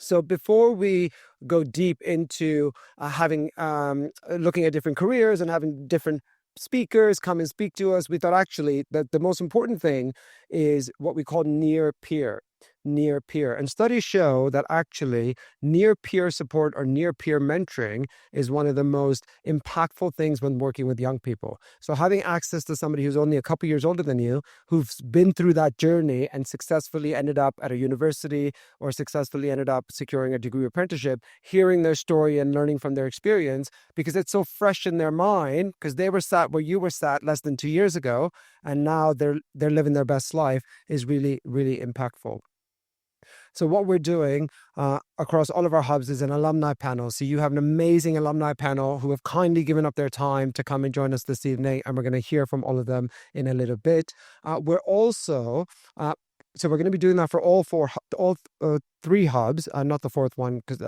So before we go deep into looking at different careers and having different speakers come and speak to us, we thought actually that the most important thing is what we call near peer. And studies show that actually near peer support or near peer mentoring is one of the most impactful things when working with young people. So having access to somebody who's only a couple years older than you, who's been through that journey and successfully ended up at a university or successfully ended up securing a degree apprenticeship, hearing their story and learning from their experience, because it's so fresh in their mind, because they were sat where you were sat less than 2 years ago, and now they're living their best life, is really, really impactful. So what we're doing across all of our hubs is an alumni panel. So you have an amazing alumni panel who have kindly given up their time to come and join us this evening, and we're going to hear from all of them in a little bit. We're also so we're going to be doing that for all three hubs, not the fourth one because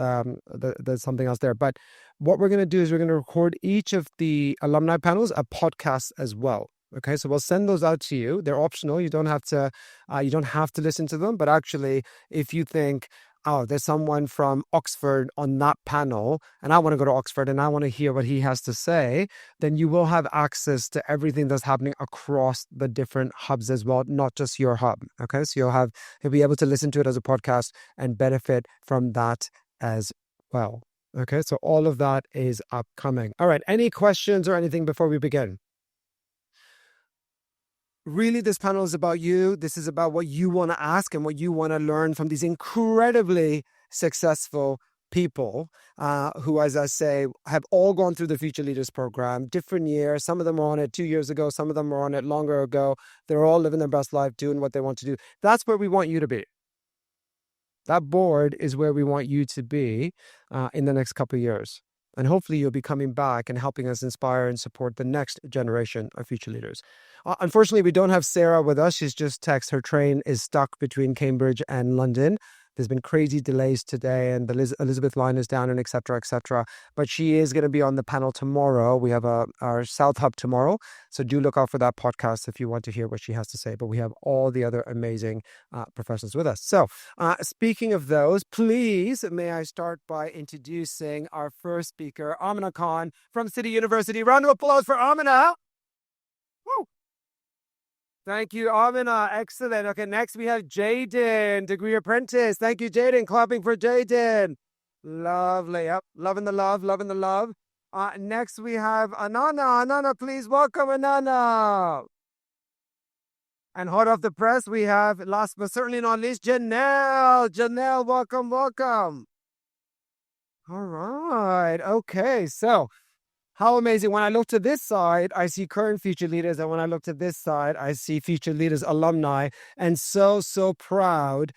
there's something else there. But what we're going to do is we're going to record each of the alumni panels a podcast as well. Okay, so we'll send those out to you. They're optional. You don't have to listen to them. But actually, if you think, oh, there's someone from Oxford on that panel, and I want to go to Oxford and I want to hear what he has to say, then you will have access to everything that's happening across the different hubs as well, not just your hub. Okay, so you'll be able to listen to it as a podcast and benefit from that as well. Okay, so all of that is upcoming. All right, any questions or anything before we begin? Really, this panel is about you. This is about what you want to ask and what you want to learn from these incredibly successful people who, as I say, have all gone through the Future Leaders program, different years. Some of them were on it 2 years ago. Some of them were on it longer ago. They're all living their best life, doing what they want to do. That's where we want you to be. That board is where we want you to be in the next couple of years. And hopefully you'll be coming back and helping us inspire and support the next generation of future leaders. Unfortunately, we don't have Sarah with us. She's just texted her train is stuck between Cambridge and London. There's been crazy delays today, and the Elizabeth line is down, and et cetera, et cetera. But she is going to be on the panel tomorrow. We have our South Hub tomorrow. So do look out for that podcast if you want to hear what she has to say. But we have all the other amazing professionals with us. So speaking of those, please, may I start by introducing our first speaker, Amina Khan from City University. Round of applause for Amina. Woo. Thank you, Amina. Excellent. Okay, next we have Jaiden, degree apprentice. Thank you, Jaiden. Clapping for Jaiden. Lovely. Yep. Loving the love. Next we have Anana. Anana, please welcome Anana. And hot off the press, we have, last but certainly not least, Jheanell. Jheanell, welcome. All right. Okay, so how amazing. When I look to this side, I see current future leaders. And when I look to this side, I see future leaders, alumni, and so proud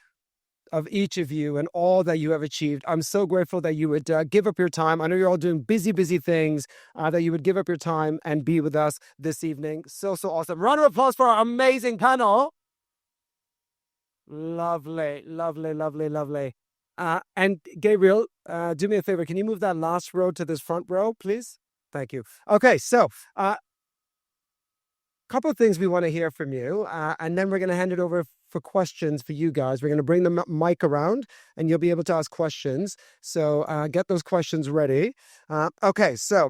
of each of you and all that you have achieved. I'm so grateful that you would give up your time. I know you're all doing busy things, that you would give up your time and be with us this evening. So awesome. Round of applause for our amazing panel. Lovely. And Gabriel, do me a favor. Can you move that last row to this front row, please? Thank you. Okay, so couple of things we want to hear from you, and then we're going to hand it over for questions for you guys. We're going to bring the mic around, and you'll be able to ask questions. So get those questions ready. Okay, so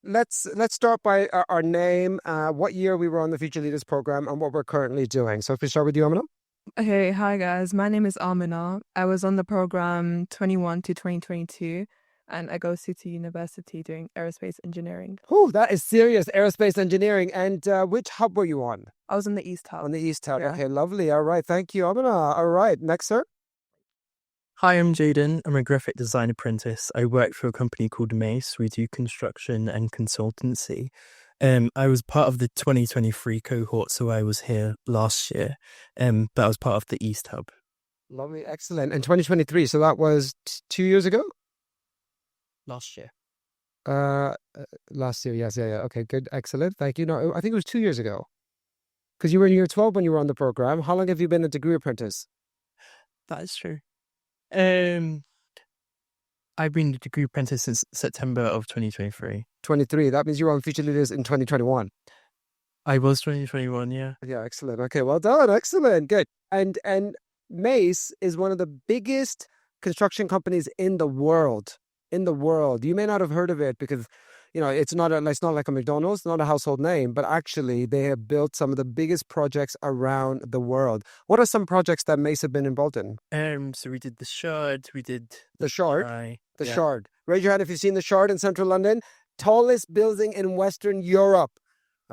let's start by our name, what year we were on the Future Leaders program, and what we're currently doing. So if we start with you, Amina. Okay, hi guys. My name is Amina. I was on the program 21 to 2022. And I go to City University doing Aerospace Engineering. Oh, that is serious, Aerospace Engineering. And which hub were you on? I was on the East Hub. On the East Hub. Yeah. Okay, lovely. All right. Thank you, Amina. All right. Next, sir. Hi, I'm Jaiden. I'm a Graphic Design Apprentice. I work for a company called Mace. We do construction and consultancy. I was part of the 2023 cohort, so I was here last year, but I was part of the East Hub. Lovely. Excellent. And 2023, so that was 2 years ago? Last year. Last year, yes, yeah. Okay, good, excellent, thank you. No, I think it was 2 years ago, because you were in year 12 when you were on the program. How long have you been a degree apprentice? That is true. I've been a degree apprentice since September of 2023. 23. That means you were on Future Leaders in 2021. I was 2021, yeah. Yeah, excellent. Okay, well done, excellent, good. And Mace is one of the biggest construction companies in the world. In the world. You may not have heard of it because, it's not like a McDonald's, not a household name, but actually they have built some of the biggest projects around the world. What are some projects that Mace have been involved in? So we did the Shard, we did The Shard. Eye. The Shard. Raise your hand if you've seen the Shard in central London. Tallest building in Western Europe.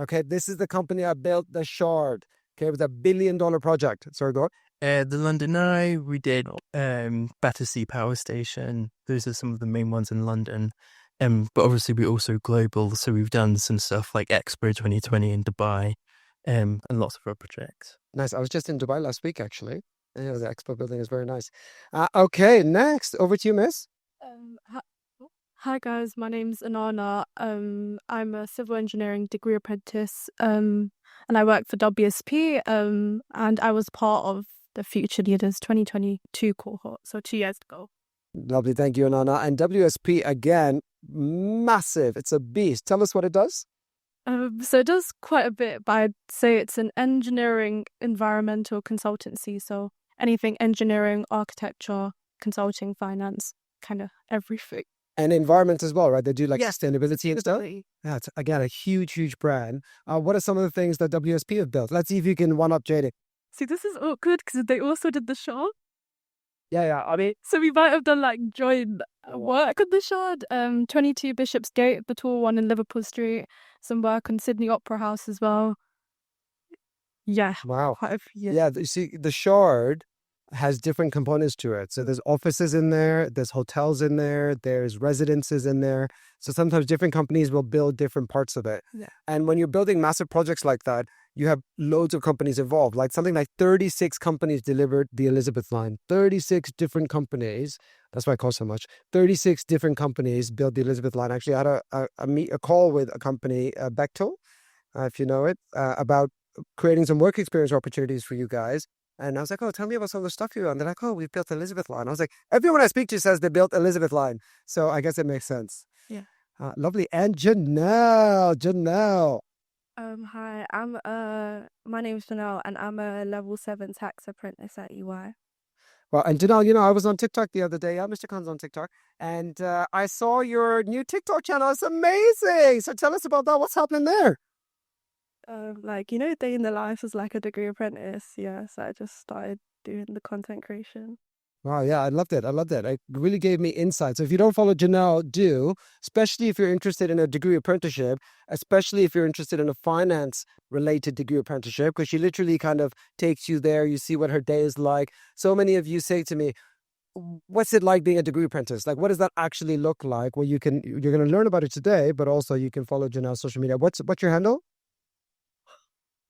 Okay, this is the company that built the Shard. Okay, it was $1 billion project. Sorry, go on. The London Eye, we did Battersea Power Station. Those are some of the main ones in London. But obviously we're also global, so we've done some stuff like Expo 2020 in Dubai, and lots of other projects. Nice. I was just in Dubai last week, actually. Yeah, the Expo building is very nice. Okay, next, over to you, Miss. Hi guys, my name's Anana. I'm a civil engineering degree apprentice, and I work for WSP. And I was part of the Future Leaders 2022 cohort, so 2 years ago. Lovely, thank you, Anana. And WSP, again, massive. It's a beast. Tell us what it does. So it does quite a bit, but I'd say it's an engineering environmental consultancy. So anything engineering, architecture, consulting, finance, kind of everything. And environment as well, right? They do like sustainability and stuff. Definitely. Yeah, it's, again, a huge brand. What are some of the things that WSP have built? Let's see if you can one-up Jaiden. See, this is awkward because they also did the Shard. Yeah. I mean, So we might have done like joint work on the Shard. 22 Bishopsgate, the tall one in Liverpool Street. Some work on Sydney Opera House as well. Yeah. wow. Quite a few. Yeah, you see, the Shard has different components to it. So there's offices in there, there's hotels in there, there's residences in there. So sometimes different companies will build different parts of it. Yeah. And when you're building massive projects like that, you have loads of companies involved. Like something like 36 companies delivered the Elizabeth line. 36 different companies. That's why it costs so much. 36 different companies built the Elizabeth line. Actually, I had a call with a company, Bechtel, if you know it, about creating some work experience opportunities for you guys. And I was like, oh, tell me about some of the stuff you've done. They're like, oh, we've built Elizabeth line. I was like, everyone I speak to says they built Elizabeth line. So I guess it makes sense. Yeah. Lovely. And Jheanell. Hi, my name's Jheanell and I'm a level 7 tax apprentice at EY. Well, and Jheanell, I was on TikTok the other day. Mr. Khan's on TikTok. And I saw your new TikTok channel. It's amazing. So tell us about that. What's happening there? Day in the life as like a degree apprentice. Yeah, so I just started doing the content creation. Wow, yeah, I loved it. It really gave me insight. So if you don't follow Jheanell, do, especially if you're interested in a degree apprenticeship, especially if you're interested in a finance-related degree apprenticeship, because she literally kind of takes you there. You see what her day is like. So many of you say to me, what's it like being a degree apprentice? Like, what does that actually look like? Well, you're going to learn about it today, but also you can follow Jheanell's social media. What's your handle?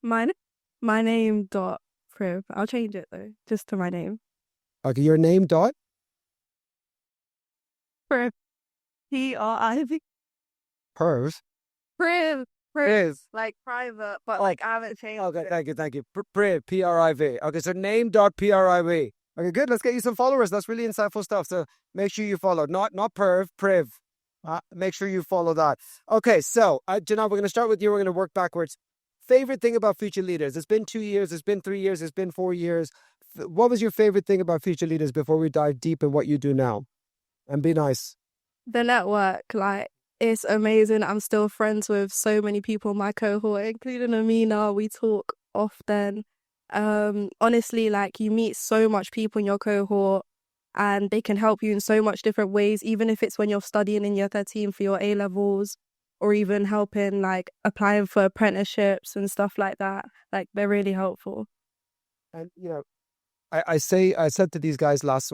My name dot Priv. I'll change it though, just to my name. Okay, your name dot? Priv. Priv. Perv. Priv. Like private, but like I haven't changed. Okay, thank you. Priv, Priv. Okay, so name dot Priv. Okay, good. Let's get you some followers. That's really insightful stuff. So make sure you follow. Not Perv, Priv. Make sure you follow that. Okay, so Jheanell, we're going to start with you. We're going to work backwards. Favorite thing about Future Leaders? It's been 2 years, it's been 3 years, it's been 4 years. What was your favorite thing about Future Leaders before we dive deep in what you do now? And be nice. The network, it's amazing. I'm still friends with so many people in my cohort, including Amina. We talk often. Honestly, you meet so much people in your cohort and they can help you in so much different ways, even if it's when you're studying in year 13 for your A-levels. Or even helping, applying for apprenticeships and stuff like that. They're really helpful. And, I said to these guys last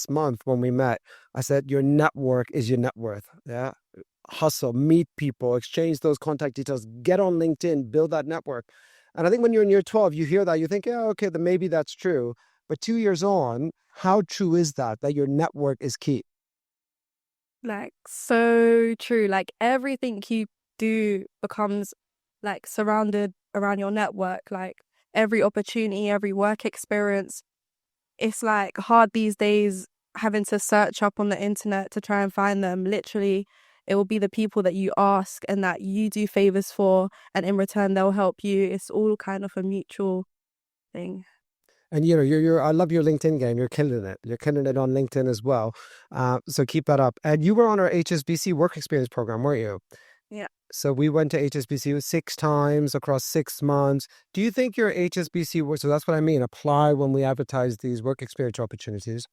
month when we met, I said, your network is your net worth. Yeah. Hustle, meet people, exchange those contact details, get on LinkedIn, build that network. And I think when you're in year 12, you hear that, you think, yeah, okay, then maybe that's true. But 2 years on, how true is that your network is key? So true. Everything you do becomes surrounded around your network. Every opportunity, every work experience. It's hard these days having to search up on the internet to try and find them. Literally, it will be the people that you ask and that you do favors for, and in return they'll help you. It's all kind of a mutual thing. And I love your LinkedIn game. You're killing it. You're killing it on LinkedIn as well. So keep that up. And you were on our HSBC work experience program, weren't you? Yeah. So we went to HSBC 6 times across 6 months. Do you think your HSBC work? So that's what I mean. Apply when we advertise these work experience opportunities.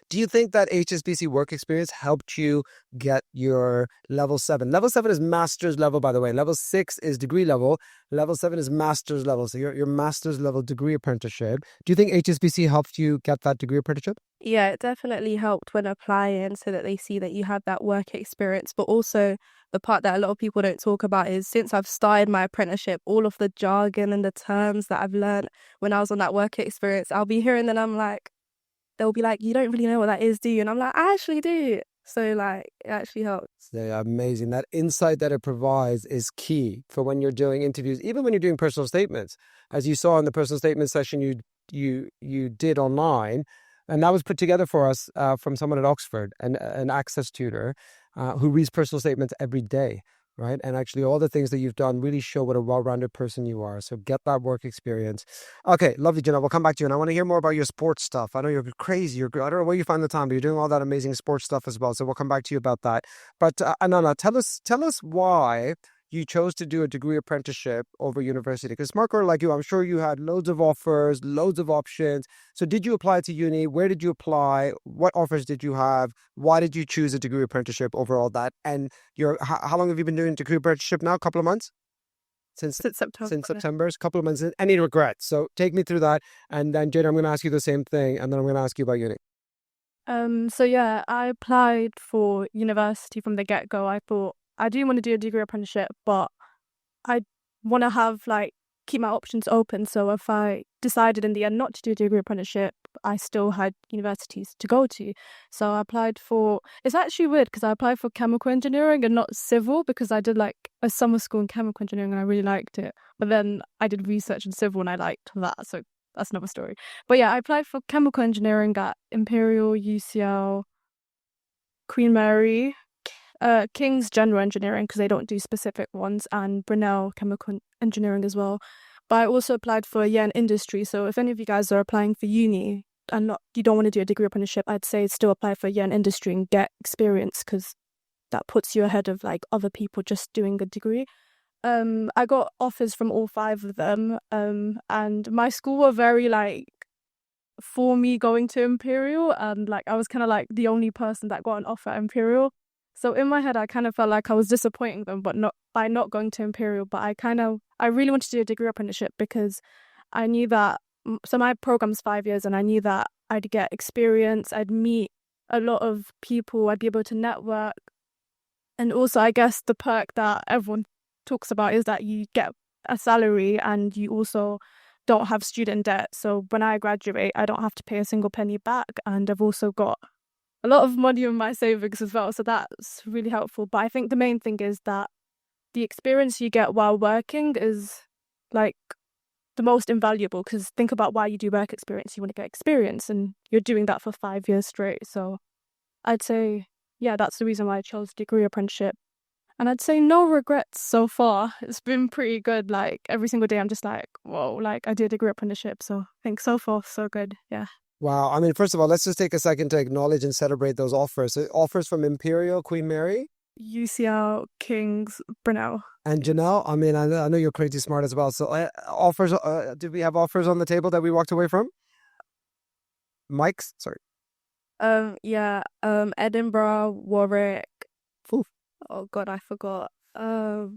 Do you think that HSBC work experience helped you get your level 7? Level 7 is master's level, by the way. Level 6 is degree level. Level 7 is master's level. So your master's level degree apprenticeship. Do you think HSBC helped you get that degree apprenticeship? Yeah, it definitely helped when applying so that they see that you have that work experience. But also the part that a lot of people don't talk about is since I've started my apprenticeship, all of the jargon and the terms that I've learned when I was on that work experience, I'll be hearing and I'm like, they'll be like, you don't really know what that is, do you? And I'm like, I actually do. So like, it actually helps. Yeah, amazing. That insight that it provides is key for when you're doing interviews, even when you're doing personal statements. As you saw in the personal statement session you did online, and that was put together for us from someone at Oxford, an access tutor who reads personal statements every day. Right. And actually, all the things that you've done really show what a well-rounded person you are. So get that work experience. Okay. Lovely, Jheanell. We'll come back to you. And I want to hear more about your sports stuff. I know you're crazy. I don't know where you find the time, but you're doing all that amazing sports stuff as well. So we'll come back to you about that. But Anana, tell us why you chose to do a degree apprenticeship over university. Because smart girl like you, I'm sure you had loads of offers, loads of options. So did you apply to uni? Where did you apply? What offers did you have? Why did you choose a degree apprenticeship over all that? And how long have you been doing degree apprenticeship now? A couple of months? Since September. Since September, a couple of months. Any regrets? So take me through that. And then, Jaiden, I'm going to ask you the same thing. And then I'm going to ask you about uni. So yeah, I applied for university from the get-go. I thought I do want to do a degree apprenticeship, but I want to keep my options open. So if I decided in the end not to do a degree apprenticeship, I still had universities to go to. So I applied it's actually weird because I applied for chemical engineering and not civil because I did like a summer school in chemical engineering and I really liked it. But then I did research in civil and I liked that. So that's another story. But yeah, I applied for chemical engineering at Imperial, UCL, Queen Mary, King's General Engineering because they don't do specific ones, and Brunel Chemical Engineering as well. But I also applied for a year in industry. So if any of you guys are applying for uni and you don't want to do a degree apprenticeship, I'd say still apply for a year in industry and get experience because that puts you ahead of like other people just doing a degree. I got offers from all 5 of them, and my school were very like for me going to Imperial, and like I was kind of like the only person that got an offer at Imperial. So in my head, I kind of felt like I was disappointing them, but not by not going to Imperial. But I really wanted to do a degree apprenticeship because I knew that. So my program's 5 years, and I knew that I'd get experience. I'd meet a lot of people. I'd be able to network, and also I guess the perk that everyone talks about is that you get a salary and you also don't have student debt. So when I graduate, I don't have to pay a single penny back, and I've also got a lot of money in my savings as well, so that's really helpful. But I think the main thing is that the experience you get while working is like the most invaluable because think about why you do work experience. You want to get experience and you're doing that for 5 years straight. So I'd say, yeah, that's the reason why I chose degree apprenticeship. And I'd say no regrets so far. It's been pretty good. Like every single day I'm just like, whoa, like I did a degree apprenticeship. So I think so far so good. Yeah. Wow. I mean, first of all, let's just take a second to acknowledge and celebrate those offers. So offers from Imperial, Queen Mary, UCL, King's, Brunel. and Jheanell. I mean, I know you're crazy smart as well. So offers, did we have offers on the table that we walked away from? Mike's? Sorry. Edinburgh, Warwick. Oof. Oh God, I forgot. Well,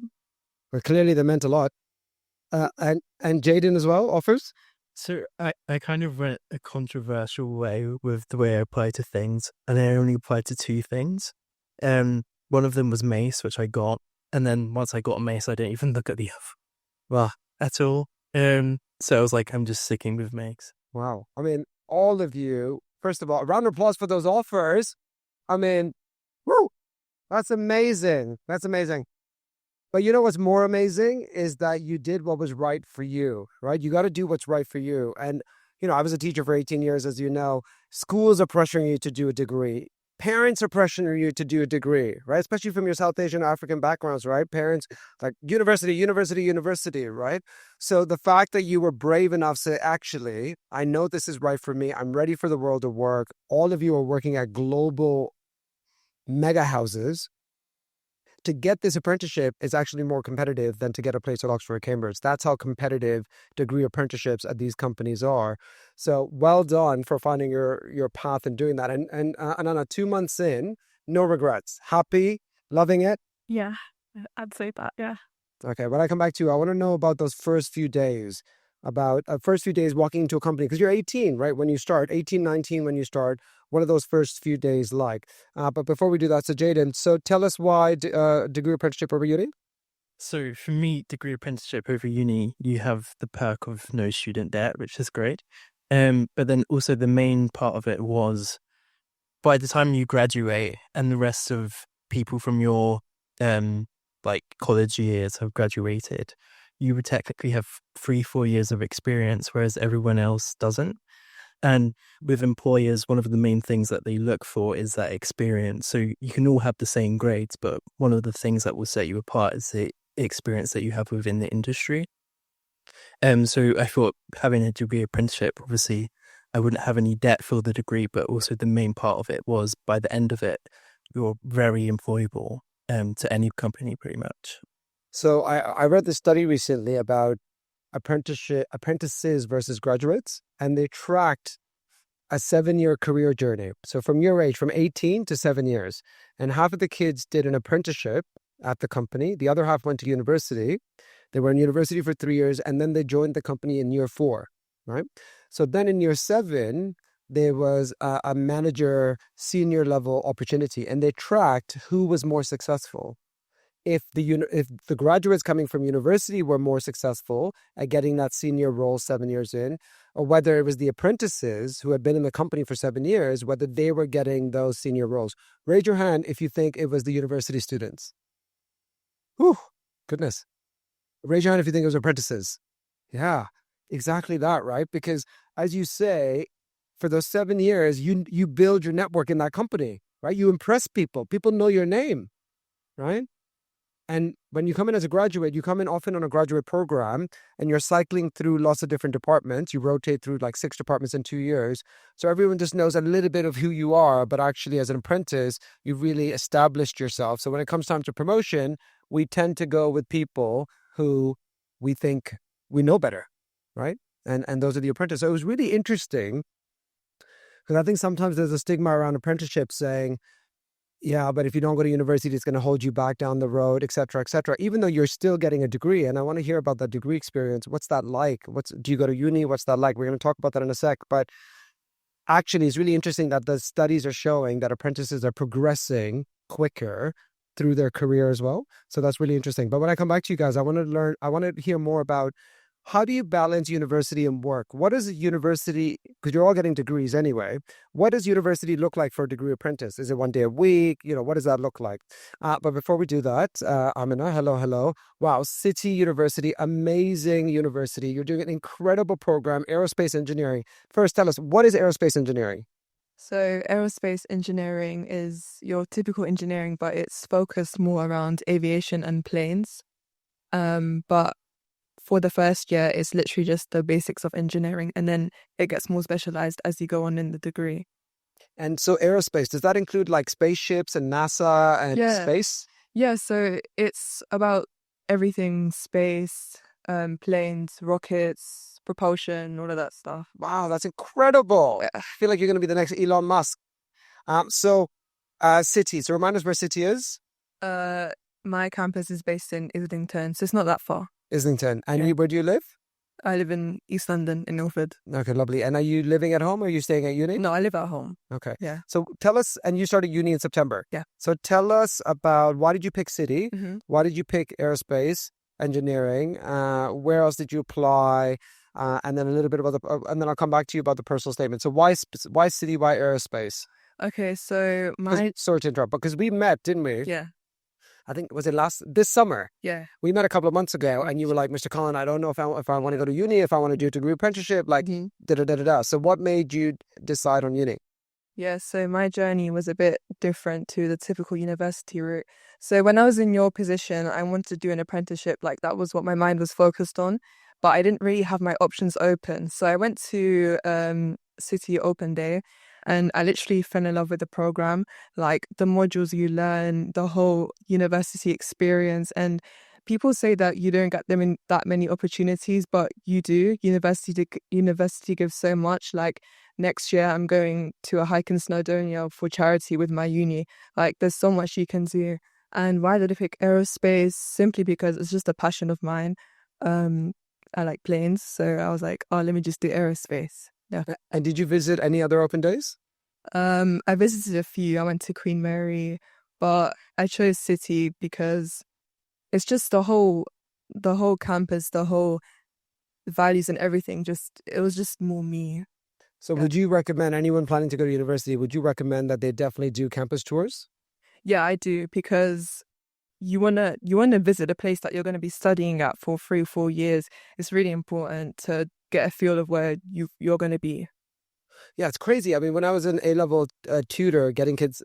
clearly they meant a lot. And Jaiden as well, offers? So I kind of went a controversial way with the way I apply to things, and I only applied to 2 things. One of them was Mace, which I got, and then once I got Mace, I didn't even look at the other at all. So I was like, I'm just sticking with Mace. Wow. I mean, all of you, first of all, a round of applause for those offers. I mean, woo, that's amazing. That's amazing. But you know what's more amazing is that you did what was right for you, right? You got to do what's right for you. And, I was a teacher for 18 years, as you know. Schools are pressuring you to do a degree. parents are pressuring you to do a degree, right? Especially from your South Asian African backgrounds, right? Parents like university, right? So the fact that you were brave enough to say, actually, I know this is right for me. I'm ready for the world of work. All of you are working at global mega houses. To get this apprenticeship is actually more competitive than to get a place at Oxford or Cambridge. That's how competitive degree apprenticeships at these companies are. So well done for finding your path and doing that. And Anna, 2 months in, no regrets. Happy, loving it. Yeah, I'd say that. Yeah. Okay, when I come back to you, I want to know about those first few days, about first few days walking into a company, because you're 18, right? When you start, 18, 19 when you start. What are those first few days like? But before we do that, so Jaiden, so tell us why degree apprenticeship over uni? So for me, degree apprenticeship over uni, you have the perk of no student debt, which is great. But then also the main part of it was by the time you graduate and the rest of people from your like college years have graduated, you would technically have 3-4 years of experience, whereas everyone else doesn't. And with employers, one of the main things that they look for is that experience. So you can all have the same grades, but one of the things that will set you apart is the experience that you have within the industry. So I thought having a degree apprenticeship, obviously, I wouldn't have any debt for the degree, but also the main part of it was by the end of it, you're very employable to any company pretty much. So I read this study recently about apprentices versus graduates, and they tracked a 7-year career journey. So from your age, from 18 to 7 years, and half of the kids did an apprenticeship at the company. The other half went to university. They were in university for 3 years, and then they joined the company in year 4, right? So then in year 7, there was a manager senior level opportunity, and they tracked who was more successful. If the graduates coming from university were more successful at getting that senior role 7 years in, or whether it was the apprentices who had been in the company for 7 years, whether they were getting those senior roles. Raise your hand if you think it was the university students. Whew, goodness. Raise your hand if you think it was apprentices. Yeah, exactly that, right? Because as you say, for those 7 years, you build your network in that company, right? You impress people. People know your name, right? And when you come in as a graduate, you come in often on a graduate program and you're cycling through lots of different departments. You rotate through like 6 departments in 2 years. So everyone just knows a little bit of who you are, but actually as an apprentice, you've really established yourself. So when it comes time to promotion, we tend to go with people who we think we know better, right? And those are the apprentices. So it was really interesting because I think sometimes there's a stigma around apprenticeships saying, yeah, but if you don't go to university, it's going to hold you back down the road, et cetera, even though you're still getting a degree. And I want to hear about that degree experience. What's that like? Do you go to uni? What's that like? We're going to talk about that in a sec. But actually, it's really interesting that the studies are showing that apprentices are progressing quicker through their career as well. So that's really interesting. But when I come back to you guys, I want to hear more about how do you balance university and work? What is a university, because you're all getting degrees anyway, what does university look like for a degree apprentice? Is it 1 day a week? What does that look like? But before we do that, Amina, hello. Wow, City University, amazing university. You're doing an incredible program, Aerospace Engineering. First, tell us, what is Aerospace Engineering? So aerospace engineering is your typical engineering, but it's focused more around aviation and planes. But for the first year, it's literally just the basics of engineering, and then it gets more specialized as you go on in the degree. And so aerospace, does that include like spaceships and NASA and space? Yeah, so it's about everything space, planes, rockets, propulsion, all of that stuff. Wow, that's incredible. I feel like you're going to be the next Elon Musk. City. So remind us where City is. My campus is based in Islington, so it's not that far. Islington. And where do you live? I live in East London, in Ilford. Okay, lovely. And are you living at home or are you staying at uni? No, I live at home. Okay. Yeah. So tell us, and you started uni in September. Yeah. So tell us about why did you pick City? Mm-hmm. Why did you pick Aerospace Engineering? Where else did you apply? And then a little bit about and then I'll come back to you about the personal statement. So why City? Why Aerospace? Okay, so sorry to interrupt, because we met, didn't we? Yeah. I think, was it this summer? Yeah. We met a couple of months ago and you were like, Mr. Colin, I don't know if I want to go to uni, if I want to do a degree apprenticeship, like, da-da-da-da-da. So what made you decide on uni? Yeah, so my journey was a bit different to the typical university route. So when I was in your position, I wanted to do an apprenticeship, like that was what my mind was focused on, but I didn't really have my options open. So I went to City Open Day and I literally fell in love with the program, like the modules you learn, the whole university experience. And people say that you don't get them in that many opportunities, but you do. University gives so much. Like next year, I'm going to a hike in Snowdonia for charity with my uni. Like there's so much you can do. And why did I pick aerospace? Simply because it's just a passion of mine. I like planes, so I was like, oh, let me just do aerospace. Yeah. And did you visit any other open days? I visited a few. I went to Queen Mary, but I chose City because it's just the whole campus, the whole values and everything. It was just more me. So would you recommend anyone planning to go to university, would you recommend that they definitely do campus tours? Yeah, I do, because you wanna visit a place that you're gonna be studying at for 3 or 4 years. It's really important to get a feel of where you're gonna be. Yeah, it's crazy. I mean, when I was an A-level tutor,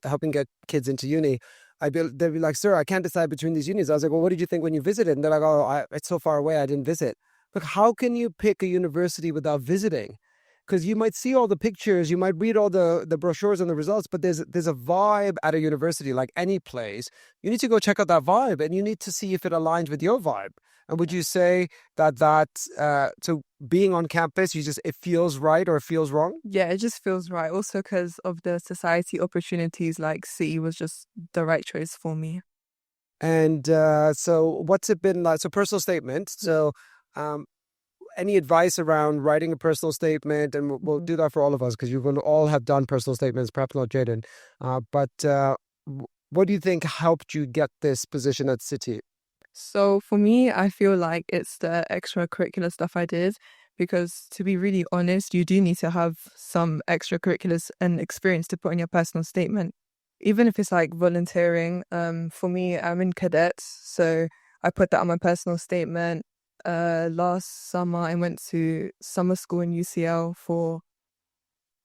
helping get kids into uni, they'd be like, "Sir, I can't decide between these unis." I was like, "Well, what did you think when you visited?" And they're like, "Oh, it's so far away, I didn't visit." But how can you pick a university without visiting? Because you might see all the pictures, you might read all the brochures and the results, but there's a vibe at a university, like any place. You need to go check out that vibe, and you need to see if it aligns with your vibe. And would you say so being on campus, it feels right or it feels wrong? Yeah, it just feels right. Also because of the society opportunities, like City was just the right choice for me. And so what's it been like? So personal statement. So um, any advice around writing a personal statement? And we'll do that for all of us because you will all have done personal statements, perhaps not Jaiden. What do you think helped you get this position at City? So for me, I feel like it's the extracurricular stuff I did, because to be really honest, you do need to have some extracurriculars and experience to put in your personal statement. Even if it's like volunteering, for me, I'm in cadets, so I put that on my personal statement. Last summer, I went to summer school in UCL for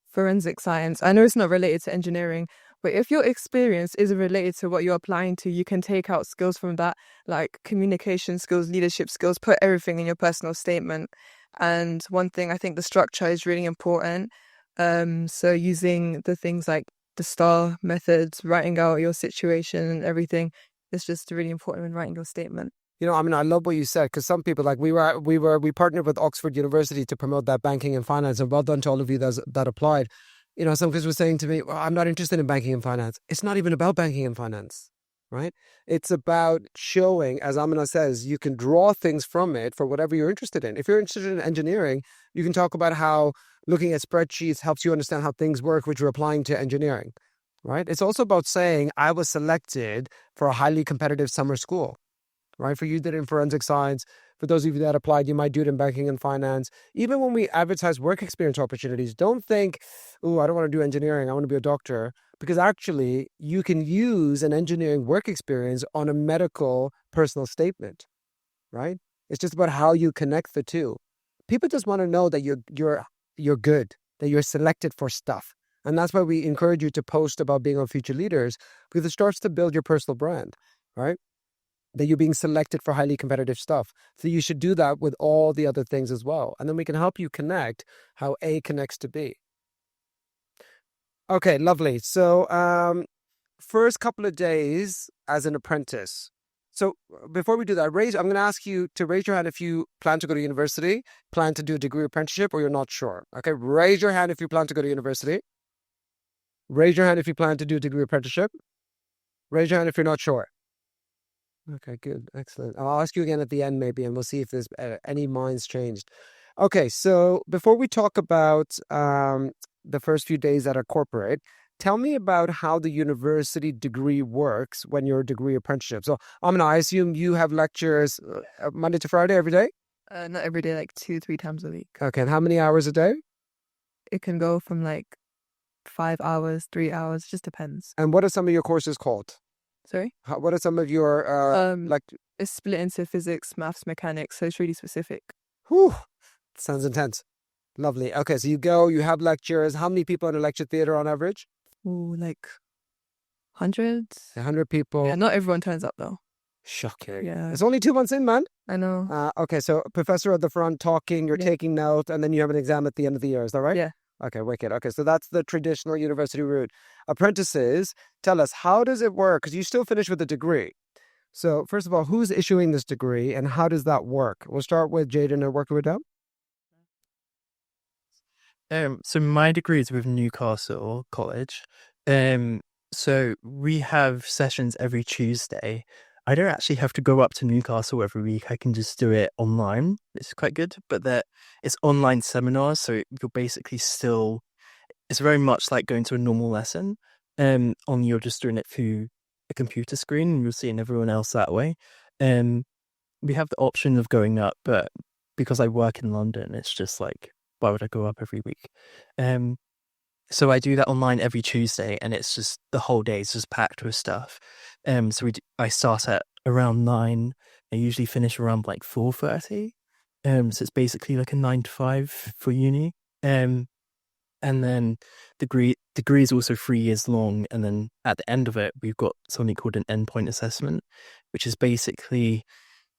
forensic science. I know it's not related to engineering, but if your experience isn't related to what you're applying to, you can take out skills from that, like communication skills, leadership skills, put everything in your personal statement. And one thing, I think the structure is really important. So using the things like the STAR methods, writing out your situation and everything, is just really important when writing your statement. You know, I mean, I love what you said, because some people, like we partnered with Oxford University to promote that banking and finance, and well done to all of you that applied. You know, some kids were saying to me, well, I'm not interested in banking and finance. It's not even about banking and finance, right? It's about showing, as Amina says, you can draw things from it for whatever you're interested in. If you're interested in engineering, you can talk about how looking at spreadsheets helps you understand how things work, which you're applying to engineering, right? It's also about saying, I was selected for a highly competitive summer school. Right? For you did it in forensic science. For those of you that applied, you might do it in banking and finance. Even when we advertise work experience opportunities, don't think, oh, I don't want to do engineering, I want to be a doctor. Because actually, you can use an engineering work experience on a medical personal statement, right? It's just about how you connect the two. People just want to know that you're good, that you're selected for stuff. And that's why we encourage you to post about being on Future Leaders, because it starts to build your personal brand, right? That you're being selected for highly competitive stuff. So you should do that with all the other things as well. And then we can help you connect how A connects to B. Okay, lovely. So first couple of days as an apprentice. So before we do that, I'm going to ask you to raise your hand if you plan to go to university, plan to do a degree apprenticeship, or you're not sure. Okay, raise your hand if you plan to go to university. Raise your hand if you plan to do a degree apprenticeship. Raise your hand if you're not sure. Okay, good. Excellent. I'll ask you again at the end maybe, and we'll see if there's any minds changed. Okay, so before we talk about the first few days at a corporate, tell me about how the university degree works when you're a degree apprenticeship. So, Amina, I assume you have lectures Monday to Friday every day? Not every day, like 2-3 times a week. Okay, and how many hours a day? It can go from like 5 hours, 3 hours, just depends. And what are some of your courses called? Sorry? What are some of your, It's split into physics, maths, mechanics, so it's really specific. Whew, sounds intense. Lovely. Okay, so you have lectures. How many people in a lecture theatre on average? Ooh, like hundreds. 100 people. Yeah, not everyone turns up though. Shocking. Yeah. It's only 2 months in, man. I know. Okay, so professor at the front talking, you're Yeah. taking notes, and then you have an exam at the end of the year. Is that right? Yeah. Okay, wicked. Okay, so that's the traditional university route. Apprentices, tell us, how does it work? Because you still finish with a degree. So first of all, who's issuing this degree and how does that work? We'll start with Jaiden and work our way down. So my degree is with Newcastle College. So we have sessions every Tuesday. I don't actually have to go up to Newcastle every week. I can just do it online. It's quite good, but it's online seminars, so you're basically still. It's very much like going to a normal lesson. Only you're just doing it through a computer screen, and you're seeing everyone else that way. We have the option of going up, but because I work in London, it's just like, why would I go up every week? So I do that online every Tuesday, and it's just the whole day is just packed with stuff. So I start at around 9. I usually finish around like 4:30. So it's basically like a 9 to 5 for uni. And then degree is also 3 years long. And then at the end of it, we've got something called an endpoint assessment, which is basically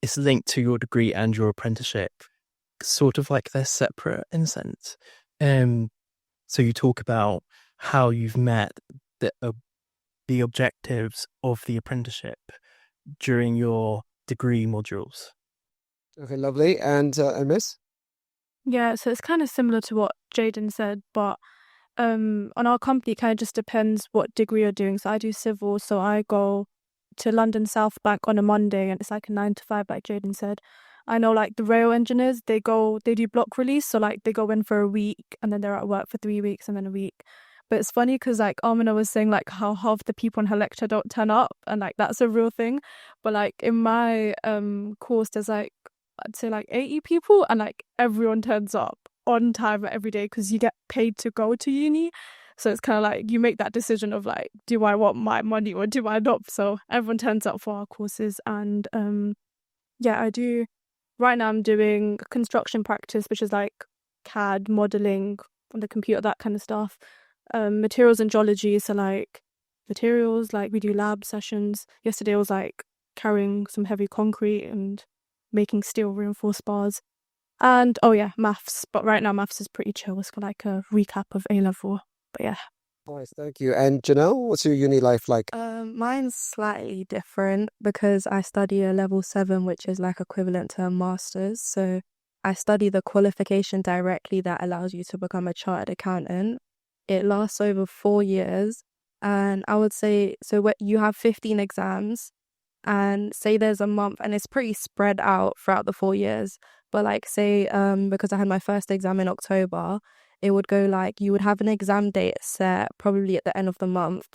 it's linked to your degree and your apprenticeship, sort of like they're separate in a sense. So you talk about how you've met the objectives of the apprenticeship during your degree modules. Okay, lovely. And Miss? Yeah, so it's kind of similar to what Jaiden said, but on our company, it kind of just depends what degree you're doing. So I do civil, so I go to London South Bank on a Monday, and it's like a 9 to 5, like Jaiden said. I know like the rail engineers, they do block release, so like they go in for a week and then they're at work for 3 weeks and then a week. But it's funny because like Amina was saying like how half the people in her lecture don't turn up, and like that's a real thing. But like in my course, there's like I'd say like 80 people, and like everyone turns up on time every day because you get paid to go to uni. So it's kind of like you make that decision of like, do I want my money or do I not? So everyone turns up for our courses, and yeah, I do. Right now I'm doing construction practice, which is like CAD modeling on the computer, that kind of stuff. Materials and geology, so like materials, like we do lab sessions. Yesterday was like carrying some heavy concrete and making steel reinforced bars. And oh yeah, maths. But right now maths is pretty chill. It's like a recap of A-level. But yeah. Nice, thank you. And Jheanell, what's your uni life like? Mine's slightly different because I study a level 7, which is like equivalent to a master's. So I study the qualification directly that allows you to become a chartered accountant. It lasts over 4 years, and I would say so. What you have 15 exams, and say there's a month, and it's pretty spread out throughout the 4 years. But like say, because I had my first exam in October, it would go like you would have an exam date set probably at the end of the month.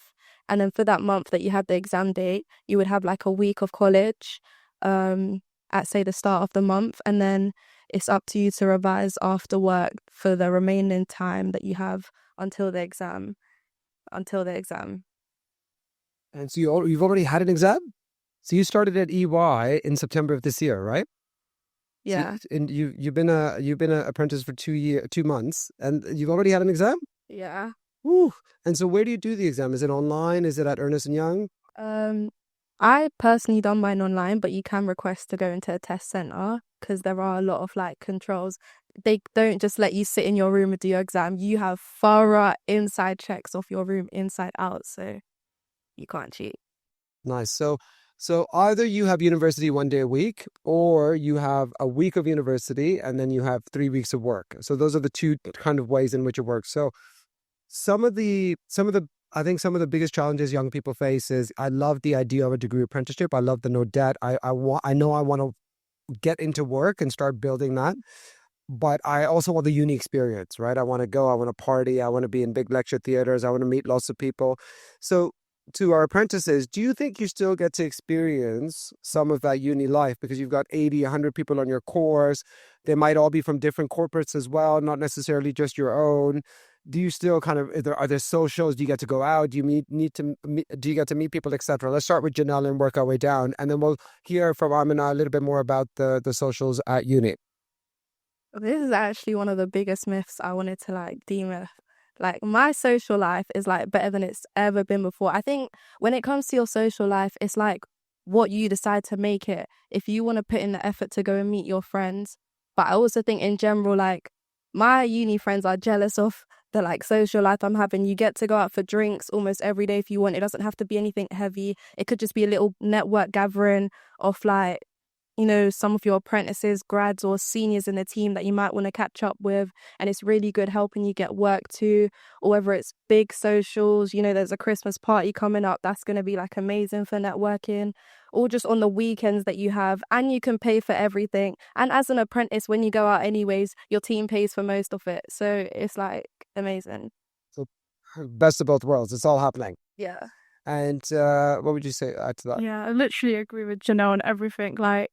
And then for that month that you had the exam date, you would have like a week of college at say the start of the month. And then it's up to you to revise after work for the remaining time that you have until the exam. And so you've already had an exam? So you started at EY in September of this year, right? Yeah. So, and you've been an apprentice for 2 months, and you've already had an exam? Yeah. Woo. And so where do you do the exam? Is it online? Is it at Ernst & Young? I personally done mine online, but you can request to go into a test center because there are a lot of like controls. They don't just let you sit in your room and do your exam. You have thorough inside checks of your room inside out, so you can't cheat. Nice. So either you have university 1 day a week, or you have a week of university and then you have 3 weeks of work. So those are the two kind of ways in which it works. So I think some of the biggest challenges young people face is I love the idea of a degree apprenticeship. I love the no debt. I know I want to get into work and start building that. But I also want the uni experience, right? I want to go, I want to party, I want to be in big lecture theaters, I want to meet lots of people. So to our apprentices, do you think you still get to experience some of that uni life? Because you've got 80, 100 people on your course. They might all be from different corporates as well, not necessarily just your own. Do you still kind of, are there socials? Do you get to go out? Do you do you get to meet people, etc.? Let's start with Jheanell and work our way down. And then we'll hear from Amina a little bit more about the socials at uni. This is actually one of the biggest myths I wanted to like demyth. Like my social life is like better than it's ever been before. I think when it comes to your social life, it's like what you decide to make it. If you want to put in the effort to go and meet your friends. But I also think in general, like my uni friends are jealous of the like social life I'm having. You get to go out for drinks almost every day if you want. It doesn't have to be anything heavy. It could just be a little network gathering of like, you know, some of your apprentices, grads or seniors in the team that you might want to catch up with. And it's really good helping you get work too. Or whether it's big socials, you know, there's a Christmas party coming up. That's going to be like amazing for networking. Or just on the weekends that you have. And you can pay for everything. And as an apprentice, when you go out anyways, your team pays for most of it. So it's like amazing. So best of both worlds. It's all happening. Yeah. And what would you say to that? Yeah, I literally agree with Jheanell on everything. Like,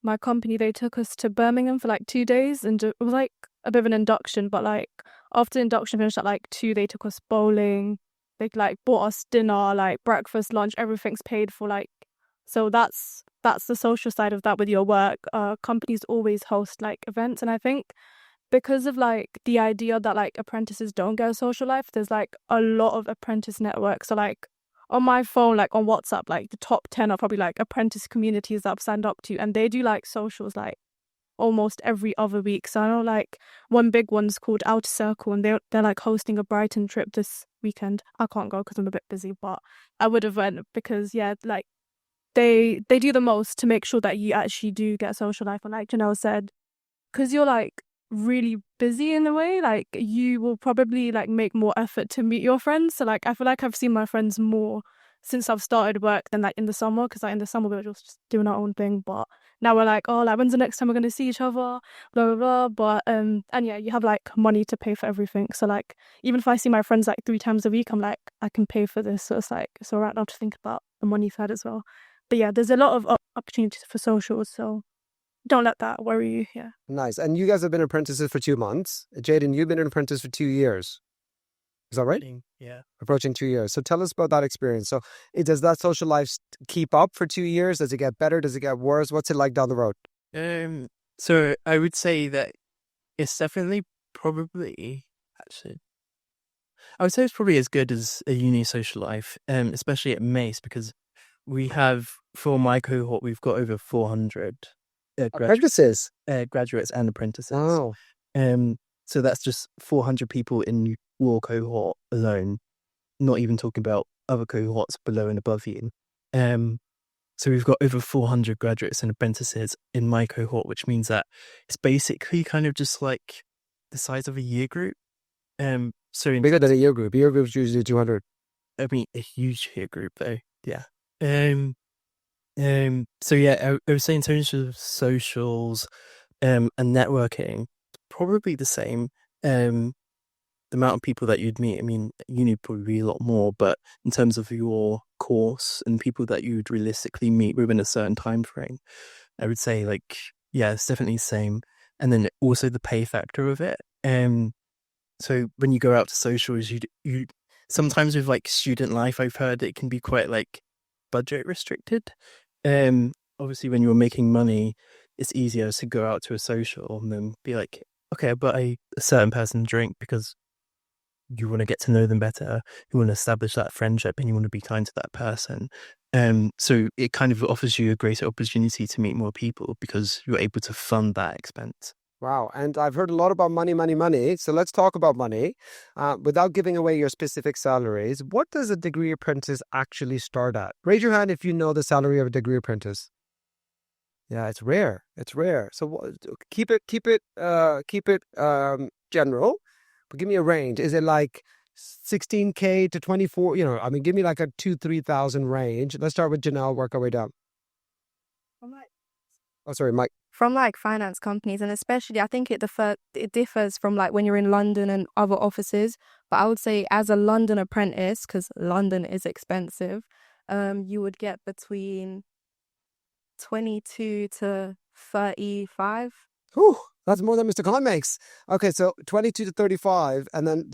my company, they took us to Birmingham for like 2 days, and it was like a bit of an induction, but like after induction finished at like 2, they took us bowling. They like bought us dinner, like breakfast, lunch, everything's paid for. Like, so that's the social side of that with your work. Companies always host like events, and I think because of like the idea that like apprentices don't get a social life, there's like a lot of apprentice networks. So like on my phone, like on WhatsApp, like the top 10 are probably like apprentice communities that I've signed up to, and they do like socials like almost every other week. So I know like one big one's called Outer Circle, and they're like hosting a Brighton trip this weekend. I can't go because I'm a bit busy, but I would have went because yeah, like they do the most to make sure that you actually do get a social life. And like Jheanell said, because you're like really busy in a way, like you will probably like make more effort to meet your friends. So like I feel like I've seen my friends more since I've started work than like in the summer, because like in the summer we were just doing our own thing, but now we're like, oh, like when's the next time we're going to see each other, blah blah blah. But and yeah, you have like money to pay for everything, so like even if I see my friends like 3 times a week, I'm like, I can pay for this. So it's like it's all right now to think about the money side as well. But yeah, there's a lot of opportunities for socials, so don't let that worry you. Yeah. Nice. And you guys have been apprentices for 2 months. Jaiden, you've been an apprentice for 2 years. Is that right? Yeah. Approaching 2 years. So tell us about that experience. So does that social life keep up for 2 years? Does it get better? Does it get worse? What's it like down the road? So I would say that it's definitely probably I would say it's probably as good as a uni social life, especially at Mace, because we have, for my cohort, we've got over 400 apprentices, graduates and apprentices. Wow. So that's just 400 people in your cohort alone, not even talking about other cohorts below and above you. So we've got over 400 graduates and apprentices in my cohort, which means that it's basically kind of just like the size of a year group. So bigger than a year group. Year group's usually 200. I mean, a huge year group though. Yeah. So yeah, I was saying in terms of socials, and networking, probably the same. The amount of people that you'd meet, I mean, uni would probably be a lot more, but in terms of your course and people that you'd realistically meet within a certain time frame, I would say like, yeah, it's definitely the same. And then also the pay factor of it. So when you go out to socials, you sometimes with like student life, I've heard it can be quite like budget restricted. Obviously when you're making money, it's easier to go out to a social and then be like, okay, I buy a certain person a drink because you want to get to know them better, you want to establish that friendship, and you want to be kind to that person. So it kind of offers you a greater opportunity to meet more people because you're able to fund that expense. Wow. And I've heard a lot about money, money, money. So let's talk about money. Without giving away your specific salaries, what does a degree apprentice actually start at? Raise your hand if you know the salary of a degree apprentice. Yeah, it's rare. It's rare. So keep it general, but give me a range. Is it like 16K to 24? You know, I mean, give me like a 2,000-3,000 range. Let's start with Jheanell, work our way down. Oh, sorry, Mike. From like finance companies, and especially I think it differs from like when you're in London and other offices. But I would say as a London apprentice, because London is expensive, you would get between 22 to 35. Whew, that's more than Mr. Khan makes. Okay, so 22 to 35, and then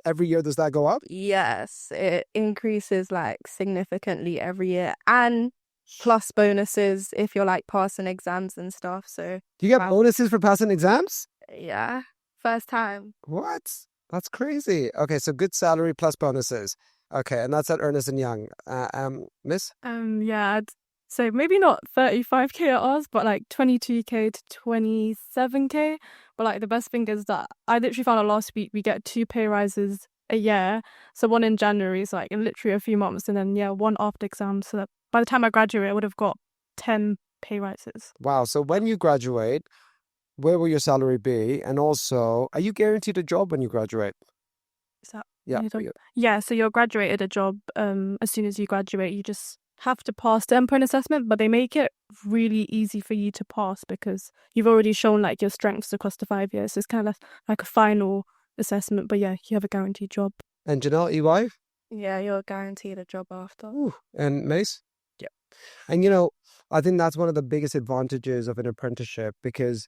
every year does that go up? Yes, it increases like significantly every year, and plus bonuses if you're like passing exams and stuff. So Do you get bonuses for passing exams? yeah, first time. What? That's crazy. Okay, so good salary plus bonuses. Okay, and that's at Ernest and Young. Miss? Yeah, I'd say maybe not 35k at ours, but like 22k to 27k. But like the best thing is that I literally found out last week we get 2 pay rises a year. So one in January, so like in literally a few months, and then one after exams. So that by the time I graduate, I would have got 10 pay rises. Wow. So when you graduate, where will your salary be? And also, are you guaranteed a job when you graduate? Is that Yeah. Yeah, so you're graduated a job as soon as you graduate. You just have to pass the endpoint assessment, but they make it really easy for you to pass because you've already shown like your strengths across the 5 years. So it's kind of like a final assessment, but yeah, you have a guaranteed job. And Jheanell, EY? Yeah, you're guaranteed a job after. Ooh. And Mace? Yeah. And I think that's one of the biggest advantages of an apprenticeship because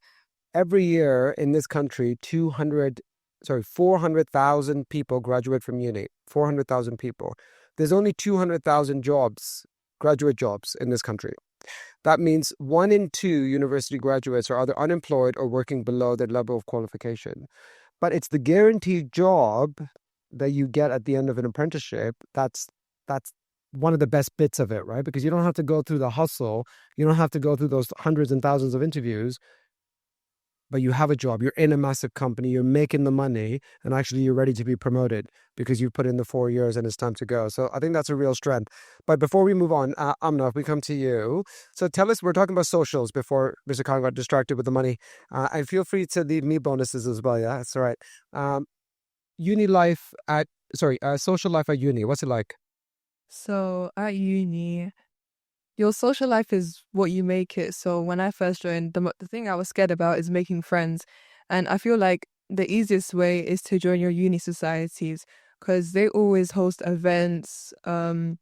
every year in this country, 400,000 people graduate from uni. 400,000 people. There's only 200,000 jobs, graduate jobs in this country. That means 1 in 2 university graduates are either unemployed or working below their level of qualification. But it's the guaranteed job that you get at the end of an apprenticeship. That's one of the best bits of it, right? Because you don't have to go through the hustle. You don't have to go through those hundreds and thousands of interviews. But you have a job, you're in a massive company, you're making the money, and actually you're ready to be promoted because you've put in the 4 years and it's time to go. So I think that's a real strength. But before we move on, Amina, if we come to you. So tell us, we're talking about socials before Mr. Khan got distracted with the money. And feel free to leave me bonuses as well, yeah? That's all right. Social life at uni, what's it like? So at uni, your social life is what you make it. So when I first joined, the thing I was scared about is making friends. And I feel like the easiest way is to join your uni societies because they always host events for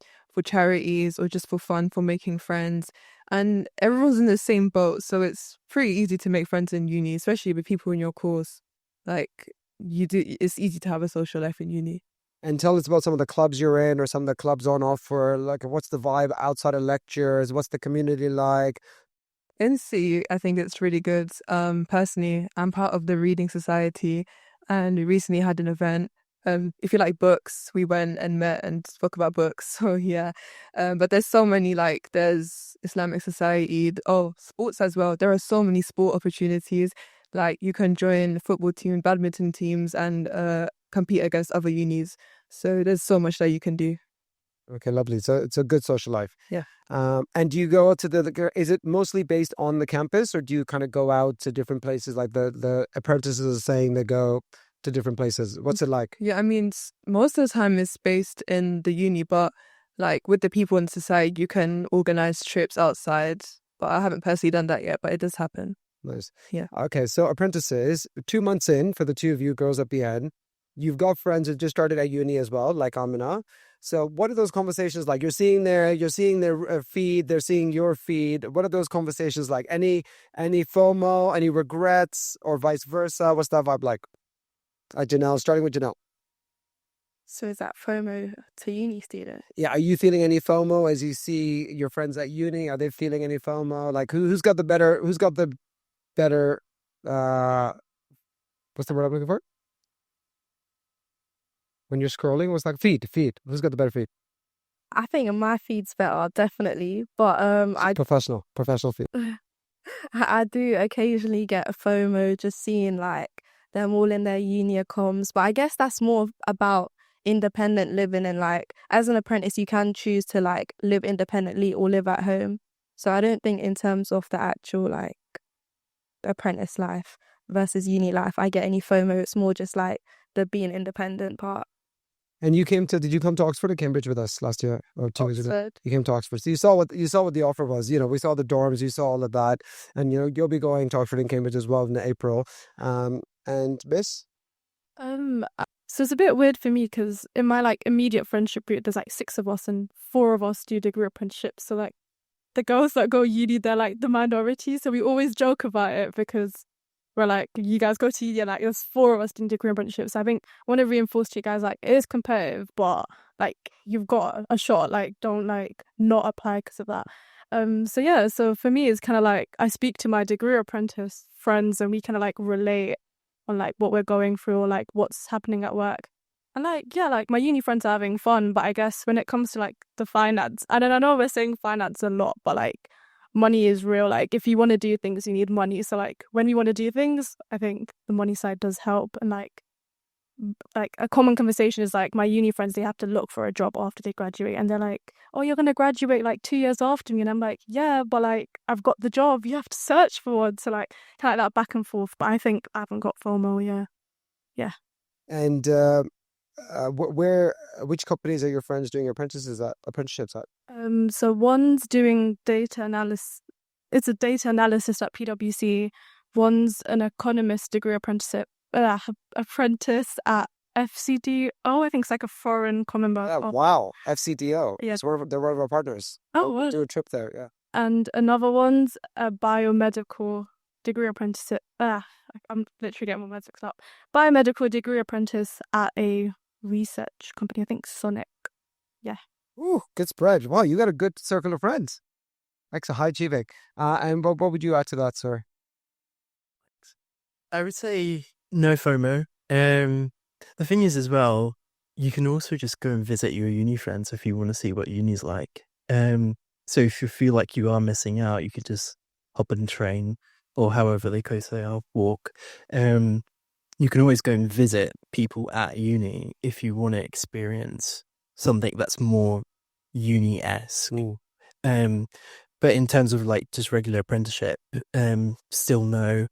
charities or just for fun, for making friends. And everyone's in the same boat. So it's pretty easy to make friends in uni, especially with people in your course. Like it's easy to have a social life in uni. And tell us about some of the clubs you're in or some of the clubs on offer. Like, what's the vibe outside of lectures? What's the community like? In C, I think it's really good. Personally, I'm part of the Reading Society and we recently had an event. If you like books, we went and met and spoke about books. So yeah, but there's so many, like there's Islamic Society, sports as well. There are so many sport opportunities. Like you can join football team, badminton teams and compete against other unis. So there's so much that you can do. Okay, lovely. So it's a good social life. Yeah. And do you go out to is it mostly based on the campus or do you kind of go out to different places? Like the apprentices are saying they go to different places. What's it like? Yeah, I mean, most of the time it's based in the uni, but like with the people in society, you can organize trips outside. But I haven't personally done that yet, but it does happen. Nice. Yeah. Okay, so apprentices, 2 months in for the two of you girls at the end. You've got friends who just started at uni as well, like Amina. So what are those conversations like? You're seeing their feed, they're seeing your feed. What are those conversations like? Any FOMO, any regrets or vice versa? What's that vibe like? Jheanell, starting with Jheanell. So is that FOMO to uni students? Yeah, are you feeling any FOMO as you see your friends at uni? Are they feeling any FOMO? Like who's got the better what's the word I'm looking for? When you're scrolling, what's like feed? Who's got the better feed? I think my feed's better, definitely. But Professional feed. I do occasionally get a FOMO just seeing like them all in their uni comms. But I guess that's more about independent living and like as an apprentice you can choose to like live independently or live at home. So I don't think in terms of the actual like apprentice life versus uni life I get any FOMO. It's more just like the being independent part. And did you come to Oxford or Cambridge with us last year or 2 years ago? Oxford. You came to Oxford. So you saw what the offer was. We saw the dorms, you saw all of that. And you'll be going to Oxford and Cambridge as well in April. And Miss? So it's a bit weird for me because in my like immediate friendship group there's like 6 of us and 4 of us do degree apprenticeships. So like the girls that go uni, they're like the minority. So we always joke about it because we're like, you guys go to uni, like there's 4 of us doing degree apprenticeships. So I think I want to reinforce to you guys like it is competitive, but like you've got a shot. Like don't like not apply because of that. So for me it's kind of like I speak to my degree apprentice friends and we kind of like relate on like what we're going through or like what's happening at work. And like, yeah, like my uni friends are having fun, but I guess when it comes to like the finance, and I know we're saying finance a lot, but like money is real. Like if you want to do things, you need money. So like when we want to do things, I think the money side does help. And like a common conversation is like my uni friends, they have to look for a job after they graduate, and they're like, oh, you're going to graduate like 2 years after me. And I'm like, yeah, but like I've got the job, you have to search for one. So like kind of that back and forth, but I think I haven't got FOMO. Yeah. And which companies are your friends doing your apprenticeships at? So one's doing data analysis. It's a data analysis at PwC. One's an economist degree apprentice at FCDO. I think it's like a foreign Commonwealth. Wow, FCDO. Yeah. So they're one of our partners. Oh, what? Do a trip there, yeah. And another one's a biomedical degree apprentice. I'm literally getting my words mixed up. Biomedical degree apprentice at a research company. I think Sonic. Yeah. Ooh, good spread. Wow, you got a good circle of friends. Like so high achieving. And what would you add to that, sir? I would say no FOMO. The thing is as well, you can also just go and visit your uni friends if you want to see what uni's like. So if you feel like you are missing out, you could just hop on a train or however they close they are, walk. You can always go and visit people at uni if you want to experience something that's more uni-esque. But in terms of like just regular apprenticeship, still no.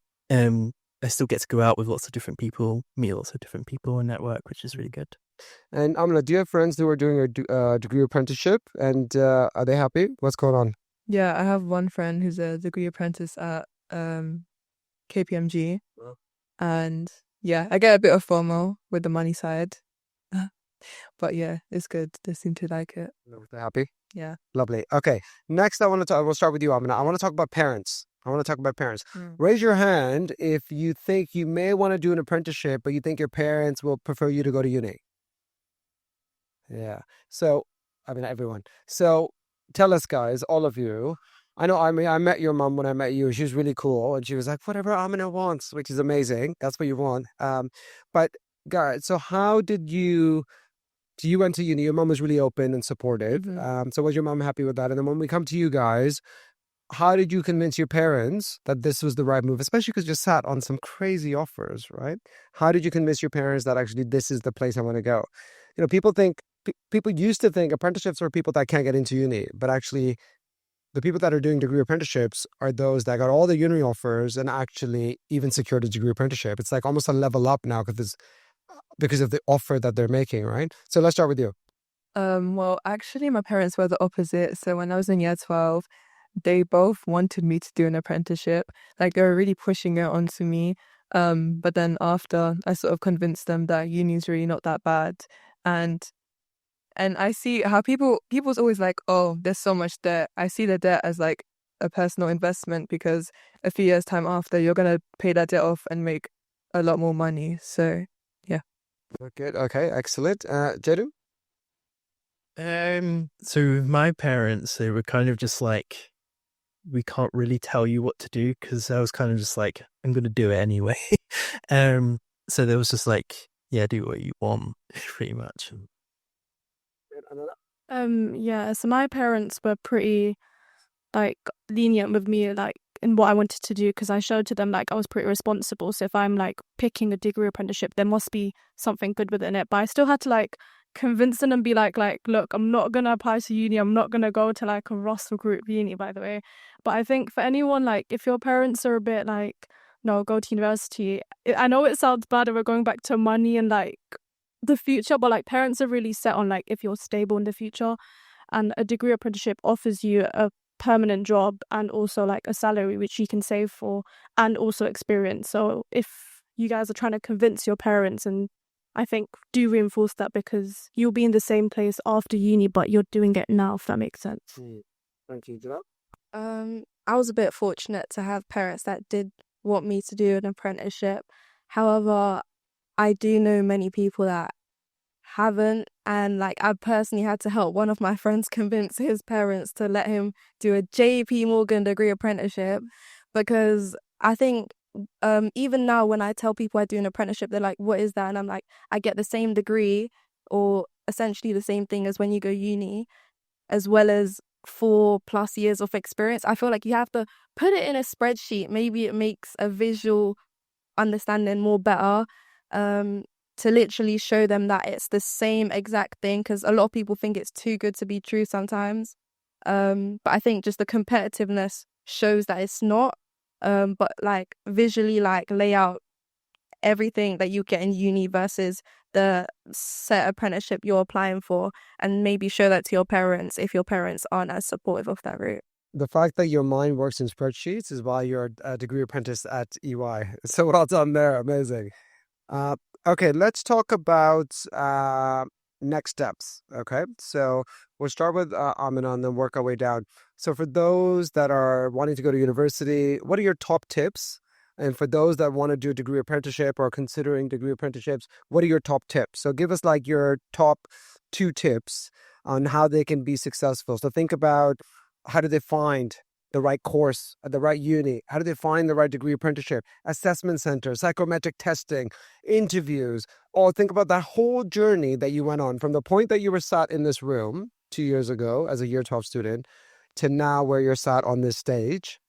I still get to go out with lots of different people, meet lots of different people and network, which is really good. And Amina, do you have friends who are doing a degree apprenticeship? And are they happy? What's going on? Yeah, I have one friend who's a degree apprentice at KPMG. Wow. And yeah, I get a bit of FOMO with the money side. But yeah, it's good. They seem to like it. They're happy? Yeah. Lovely. Okay. Next, we'll start with you, Amina. I want to talk about parents. Raise your hand if you think you may want to do an apprenticeship, but you think your parents will prefer you to go to uni. Yeah. So, I mean, everyone. So tell us, guys, all of you. I know, I mean, I met your mom when I met you. She was really cool. And she was like, whatever Amina wants, which is amazing. That's what you want. But guys, so how did you went to uni? Your mom was really open and supportive. Mm-hmm. So was your mom happy with that? And then when we come to you guys, how did you convince your parents that this was the right move? Especially because you sat on some crazy offers, right? How did you convince your parents that actually this is the place I want to go? You know, people used to think apprenticeships are people that can't get into uni, but actually the people that are doing degree apprenticeships are those that got all the uni offers and actually even secured a degree apprenticeship. It's like almost a level up now because of the offer that they're making, right? So let's start with you. Well, actually, my parents were the opposite. So when I was in year 12, they both wanted me to do an apprenticeship. Like they were really pushing it onto me. But then after, I sort of convinced them that uni's really not that bad. And I see how people's always like, oh, there's so much debt. I see the debt as like a personal investment because a few years time after, you're going to pay that debt off and make a lot more money. So, yeah. Good. Okay. Excellent. Jaiden? So my parents, they were kind of just like, we can't really tell you what to do, because I was kind of just like, I'm going to do it anyway. So there was just like, yeah, do what you want, pretty much. Yeah, so my parents were pretty like lenient with me like in what I wanted to do, because I showed to them like I was pretty responsible. So if I'm like picking a degree apprenticeship, there must be something good within it. But I still had to like convince them and be like, look, I'm not gonna apply to uni. I'm not gonna go to like a Russell Group uni, by the way. But I think for anyone, like if your parents are a bit like, no, go to university. I know it sounds bad and we're going back to money and like the future, but like parents are really set on like if you're stable in the future, and a degree apprenticeship offers you a permanent job and also like a salary which you can save for and also experience. So if you guys are trying to convince your parents, and I think do reinforce that, because you'll be in the same place after uni but you're doing it now, if that makes sense. Thank you. Jheanell? I was a bit fortunate to have parents that did want me to do an apprenticeship. However, I do know many people that haven't, and like I personally had to help one of my friends convince his parents to let him do a JP Morgan degree apprenticeship, because I think even now when I tell people I do an apprenticeship, they're like, what is that? And I'm like, I get the same degree or essentially the same thing as when you go uni, as well as 4+ years of experience. I feel like you have to put it in a spreadsheet. Maybe it makes a visual understanding more better, to literally show them that it's the same exact thing, because a lot of people think it's too good to be true sometimes. But I think just the competitiveness shows that it's not. But like visually, like lay out everything that you get in uni versus the set apprenticeship you're applying for, and maybe show that to your parents if your parents aren't as supportive of that route. The fact that your mind works in spreadsheets is why you're a degree apprentice at EY. So well done there. Amazing. Okay, let's talk about next steps. Okay, so we'll start with Amina and then work our way down. So for those that are wanting to go to university, what are your top tips? And for those that want to do a degree apprenticeship or considering degree apprenticeships, what are your top tips? So give us like your top 2 tips on how they can be successful. So think about, how do they find the right course at the right uni? How do they find the right degree apprenticeship? Assessment center, psychometric testing, interviews. Or think about that whole journey that you went on from the point that you were sat in this room 2 years ago as a year 12 student to now where you're sat on this stage.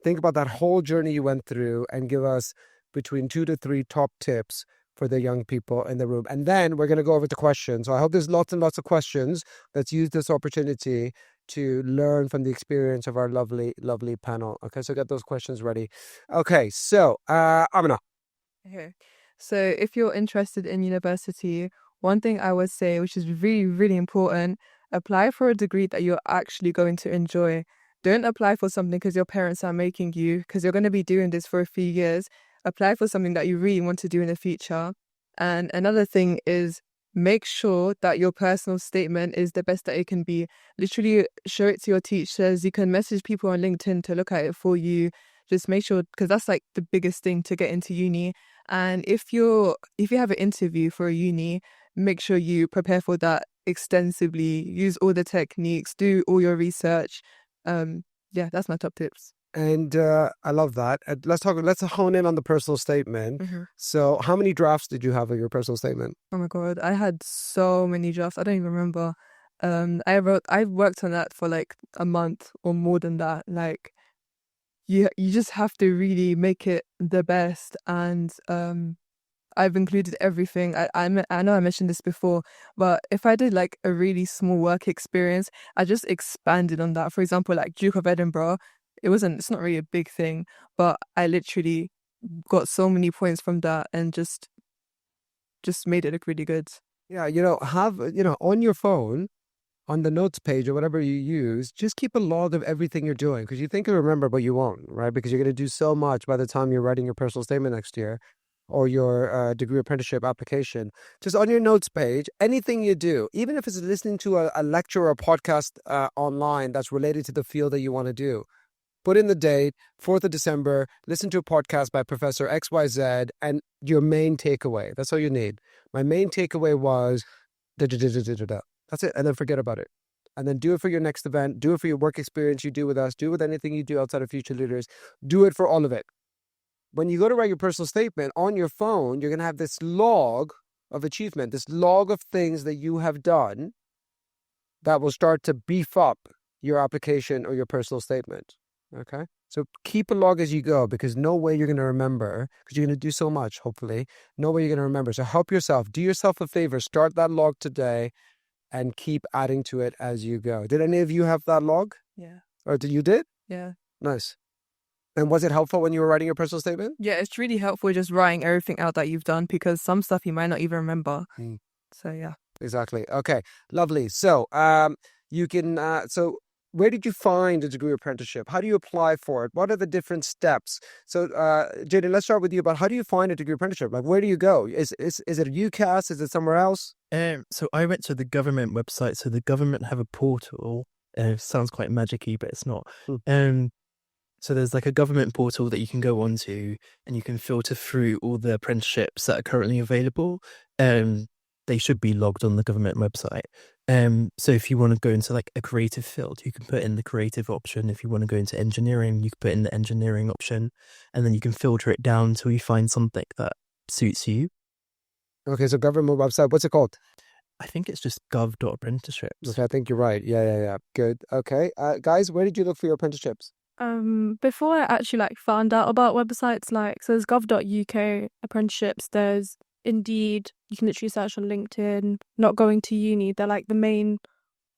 Think about that whole journey you went through and give us between 2 to 3 top tips for the young people in the room. And then we're going to go over to questions. So I hope there's lots and lots of questions. Let's use this opportunity to learn from the experience of our lovely, lovely panel. Okay, so get those questions ready. Okay, so Amina. Okay. So if you're interested in university, one thing I would say, which is really, really important, apply for a degree that you're actually going to enjoy. Don't apply for something because your parents are making you, because you're going to be doing this for a few years. Apply for something that you really want to do in the future. And another thing is, make sure that your personal statement is the best that it can be. Literally show it to your teachers. You can message people on LinkedIn to look at it for you. Just make sure, because that's like the biggest thing to get into uni. And if you have an interview for a uni, make sure you prepare for that extensively. Use all the techniques, do all your research. Yeah, that's my top tips. And I love that. Let's hone in on the personal statement. Mm-hmm. So how many drafts did you have of your personal statement? Oh my God, I had so many drafts. I don't even remember. I worked on that for like a month or more than that. Like, you just have to really make it the best. And I've included everything. I know I mentioned this before, but if I did like a really small work experience, I just expanded on that. For example, like Duke of Edinburgh, it's not really a big thing, but I literally got so many points from that and just made it look really good. Yeah, have on your phone, on the notes page or whatever you use, just keep a log of everything you're doing, because you think you'll remember, but you won't, right? Because you're going to do so much by the time you're writing your personal statement next year or your degree apprenticeship application. Just on your notes page, anything you do, even if it's listening to a lecture or a podcast online that's related to the field that you want to do, put in the date, 4th of December, listen to a podcast by Professor XYZ, and your main takeaway. That's all you need. My main takeaway was da-da-da-da-da-da. That's it. And then forget about it. And then do it for your next event. Do it for your work experience you do with us. Do it with anything you do outside of Future Leaders. Do it for all of it. When you go to write your personal statement on your phone, you're going to have this log of achievement, this log of things that you have done that will start to beef up your application or your personal statement. Okay? So keep a log as you go, because no way you're going to remember, because you're going to do so much, hopefully. No way you're going to remember. So help yourself. Do yourself a favor. Start that log today and keep adding to it as you go. Did any of you have that log? Yeah. Or you did? Yeah. Nice. And was it helpful when you were writing your personal statement? Yeah, it's really helpful just writing everything out that you've done, because some stuff you might not even remember. So yeah. Exactly. Okay. Lovely. So you can so where did you find a degree apprenticeship? How do you apply for it? What are the different steps? So Jaiden, let's start with you about how do you find a degree apprenticeship? Like, where do you go? Is it UCAS? Is it somewhere else? So I went to the government website. So the government have a portal. Sounds quite magic-y, but it's not. So there's like a government portal that you can go onto, and you can filter through all the apprenticeships that are currently available. They should be logged on the government website. So if you want to go into like a creative field, you can put in the creative option. If you want to go into engineering, you can put in the engineering option, and then you can filter it down until you find something that suits you. Okay, so government website, what's it called? I think it's just gov.apprenticeships. Okay, I think you're right. Yeah. Good. Okay. Guys, where did you look for your apprenticeships? Before I actually like found out about websites, like so there's gov.uk apprenticeships, there's Indeed, you can literally search on LinkedIn. Not going to uni, they're like the main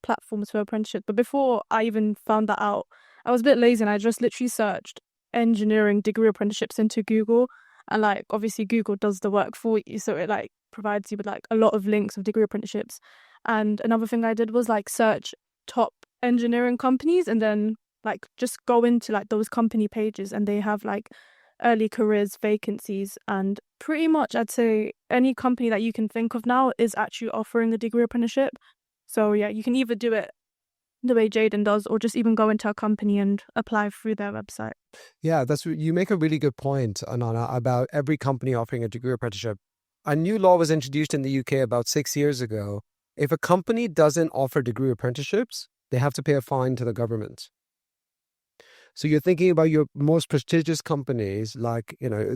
platforms for apprenticeship. But before I even found that out, I was a bit lazy and I just literally searched engineering degree apprenticeships into Google, and like obviously Google does the work for you, so it like provides you with like a lot of links of degree apprenticeships. And another thing I did was like search top engineering companies and then like just go into like those company pages, and they have like early careers vacancies, and pretty much I'd say any company that you can think of now is actually offering a degree apprenticeship. So yeah, you can either do it the way Jaiden does, or just even go into a company and apply through their website. Yeah, you make a really good point, Anana, about every company offering a degree apprenticeship. A new law was introduced in the UK about 6 years ago. If a company doesn't offer degree apprenticeships, they have to pay a fine to the government. So you're thinking about your most prestigious companies, like, you know,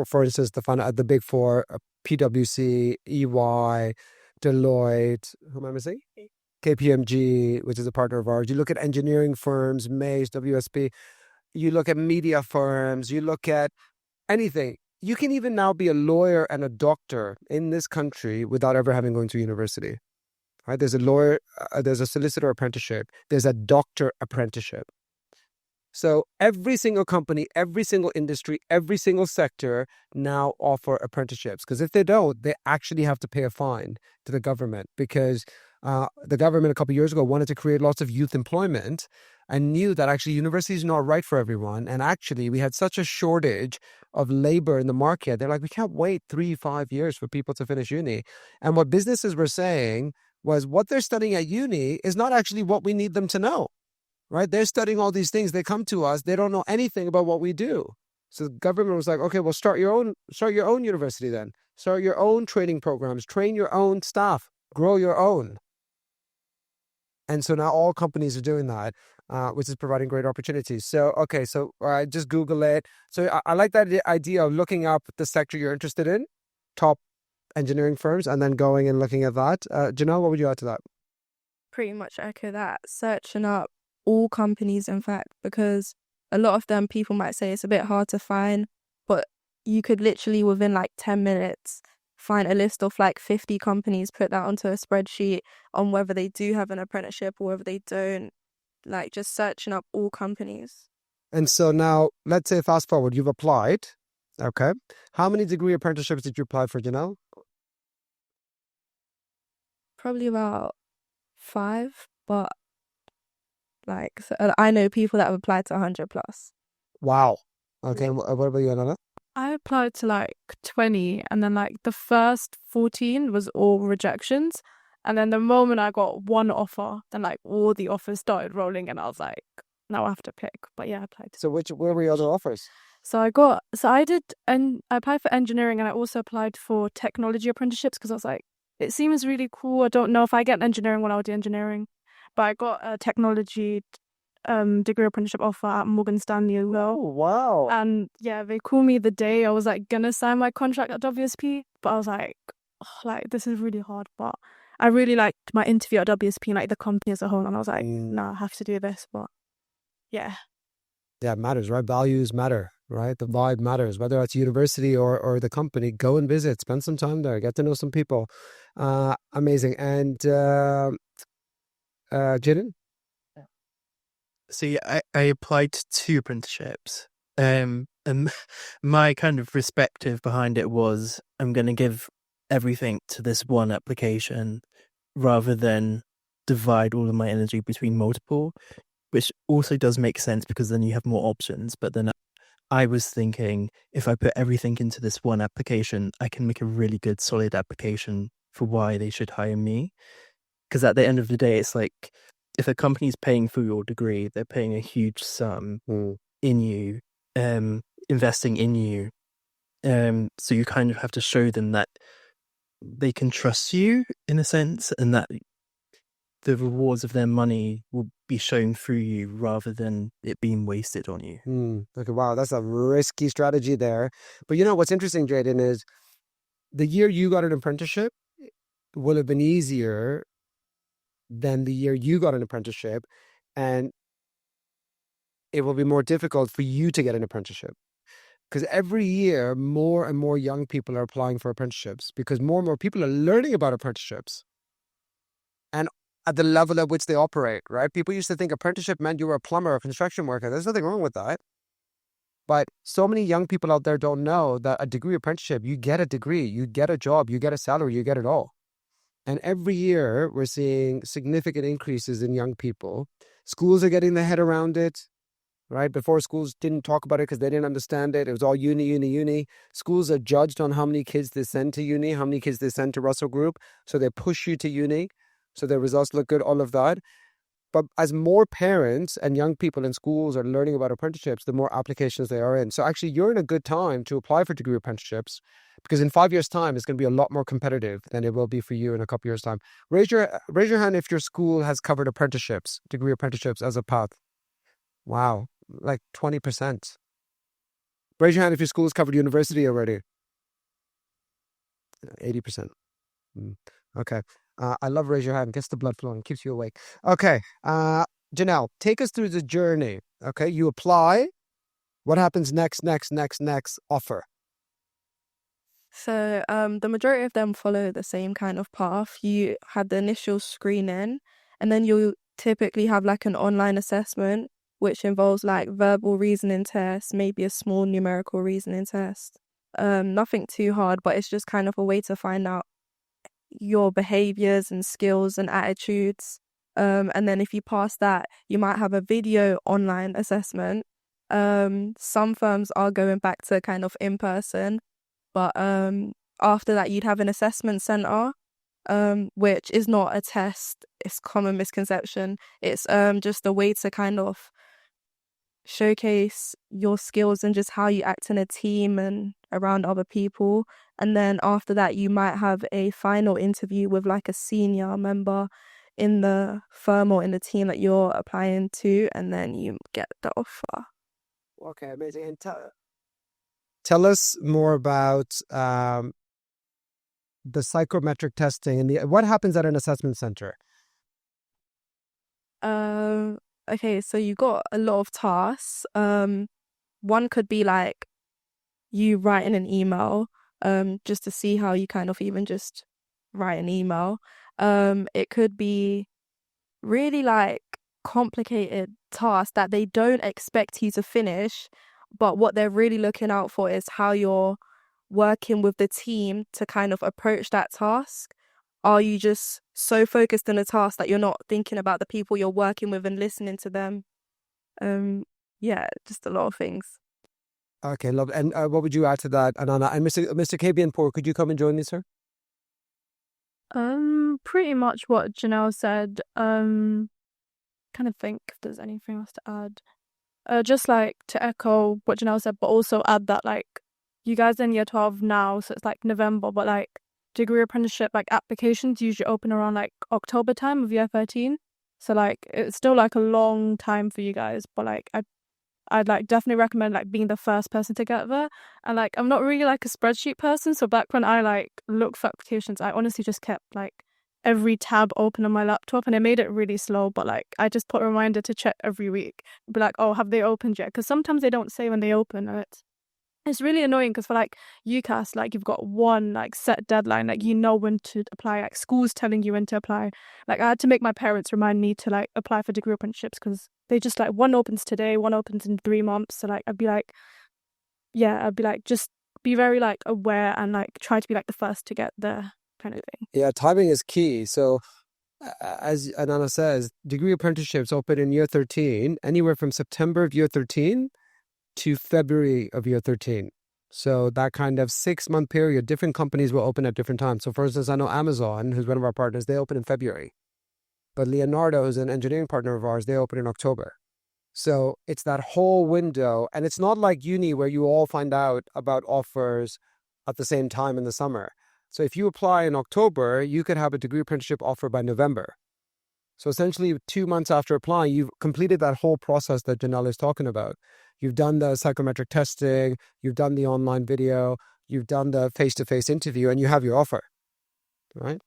for instance, the big four, PwC, EY, Deloitte, who am I missing? KPMG, which is a partner of ours. You look at engineering firms, Mace, WSP. You look at media firms. You look at anything. You can even now be a lawyer and a doctor in this country without ever having gone to university. Right? There's a lawyer, there's a solicitor apprenticeship, there's a doctor apprenticeship. So every single company, every single industry, every single sector now offer apprenticeships. Because if they don't, they actually have to pay a fine to the government, because the government a couple of years ago wanted to create lots of youth employment and knew that actually university is not right for everyone. And actually we had such a shortage of labor in the market. They're like, we can't wait 3-5 years for people to finish uni. And what businesses were saying was what they're studying at uni is not actually what we need them to know. Right? They're studying all these things. They come to us. They don't know anything about what we do. So the government was like, okay, well, start your own university then. Start your own training programs. Train your own staff. Grow your own. And so now all companies are doing that, which is providing great opportunities. So, okay, so just Google it. So I like that idea of looking up the sector you're interested in, top engineering firms, and then going and looking at that. Jheanell, what would you add to that? Pretty much echo that. Searching up all companies, in fact, because a lot of them people might say it's a bit hard to find, but you could literally within like 10 minutes find a list of like 50 companies, put that onto a spreadsheet on whether they do have an apprenticeship or whether they don't, like just searching up all companies. And so now let's say fast forward, you've applied. Okay. How many degree apprenticeships did you apply for, Jheanell? Probably about 5, but like so I know people that have applied to 100 plus. Wow. Okay. And what about you, Anana? I applied to like 20, and then like the first 14 was all rejections. And then the moment I got one offer, then like all the offers started rolling, and I was like, now I have to pick. But yeah, I applied. So where were your other offers? I applied for engineering, and I also applied for technology apprenticeships because I was like, it seems really cool. I don't know if I get an engineering one, I'll do engineering. But I got a technology degree apprenticeship offer at Morgan Stanley as well. Oh, wow. And yeah, they called me the day I was like gonna sign my contract at WSP, but I was like, oh, like this is really hard. But I really liked my interview at WSP and like the company as a whole, and I was like, no, I have to do this. But yeah, it matters, right? Values matter, right? The vibe matters, whether it's university or the company. Go and visit, spend some time there, get to know some people. Amazing. And Jaiden? See, I applied to 2 apprenticeships. And my kind of perspective behind it was I'm going to give everything to this one application rather than divide all of my energy between multiple, which also does make sense because then you have more options. But then I was thinking if I put everything into this one application, I can make a really good solid application for why they should hire me. Because at the end of the day, it's like if a company's paying for your degree, they're paying a huge sum in you, investing in you. So you kind of have to show them that they can trust you in a sense, and that the rewards of their money will be shown through you rather than it being wasted on you. Okay, wow, that's a risky strategy there. But what's interesting, Jaiden, is the year you got an apprenticeship will have been easier than the year you got an apprenticeship, and it will be more difficult for you to get an apprenticeship. Because every year, more and more young people are applying for apprenticeships because more and more people are learning about apprenticeships and at the level at which they operate, right? People used to think apprenticeship meant you were a plumber or a construction worker. There's nothing wrong with that. But so many young people out there don't know that a degree apprenticeship, you get a degree, you get a job, you get a salary, you get it all. And every year, we're seeing significant increases in young people. Schools are getting their head around it. Right? Before, schools didn't talk about it because they didn't understand it. It was all uni. Schools are judged on how many kids they send to uni, how many kids they send to Russell Group. So they push you to uni. So their results look good, all of that. But as more parents and young people in schools are learning about apprenticeships, the more applications they are in. So actually, you're in a good time to apply for degree apprenticeships because in 5 years' time, it's going to be a lot more competitive than it will be for you in a couple years' time. Raise your hand if your school has covered apprenticeships, degree apprenticeships as a path. Wow. Like 20%. Raise your hand if your school's covered university already. 80%. Okay. I love raise your hand. Gets the blood flowing. Keeps you awake. Okay. Jheanell, take us through the journey. Okay. You apply. What happens next? Offer. So the majority of them follow the same kind of path. You had the initial screening, and then you typically have like an online assessment, which involves like verbal reasoning tests, maybe a small numerical reasoning test. Nothing too hard, but it's just kind of a way to find out your behaviors and skills and attitudes. And then if you pass that, you might have a video online assessment. Some firms are going back to kind of in person, but after that, you'd have an assessment center, which is not a test. It's a common misconception. It's just a way to kind of showcase your skills and just how you act in a team and around other people. And then after that, you might have a final interview with like a senior member in the firm or in the team that you're applying to, and then you get the offer. Okay, amazing. And tell us more about the psychometric testing and what happens at an assessment center. Okay, so you got a lot of tasks. One could be like you writing an email, just to see how you kind of even just write an email. It could be really like complicated tasks that they don't expect you to finish, but what they're really looking out for is how you're working with the team to kind of approach that task. Are you just so focused on a task that you're not thinking about the people you're working with and listening to them? Yeah, just a lot of things. Okay, love. And what would you add to that, Anana? And Mr. KBN4, could you come and join me, sir? Pretty much what Jheanell said. Kind of think if there's anything else to add. Just like to echo what Jheanell said, but also add that like you guys are in year 12 now, so it's like November, but like degree apprenticeship like applications usually open around like October time of year 13. So like it's still like a long time for you guys, but like I'd like definitely recommend like being the first person to get there. And like I'm not really like a spreadsheet person, so back when I like looked for applications, I honestly just kept like every tab open on my laptop, and it made it really slow, but like I just put a reminder to check every week, be like, oh, have they opened yet? Because sometimes they don't say when they open, and it's really annoying because for like UCAS, like you've got one like set deadline, like you know when to apply, like school's telling you when to apply. Like I had to make my parents remind me to like apply for degree apprenticeships because they just like one opens today, one opens in 3 months. So like I'd be like just be very like aware and like try to be like the first to get there kind of thing. Yeah, timing is key. So as Anana says, degree apprenticeships open in year 13, anywhere from September of year 13 to February of year 13. So that kind of 6-month period, different companies will open at different times. So for instance, I know Amazon, who's one of our partners, they open in February. But Leonardo is an engineering partner of ours, they open in October. So it's that whole window. And it's not like uni where you all find out about offers at the same time in the summer. So if you apply in October, you could have a degree apprenticeship offer by November. So essentially 2 months after applying, you've completed that whole process that Jheanell is talking about. You've done the psychometric testing, you've done the online video, you've done the face-to-face interview, and you have your offer, right?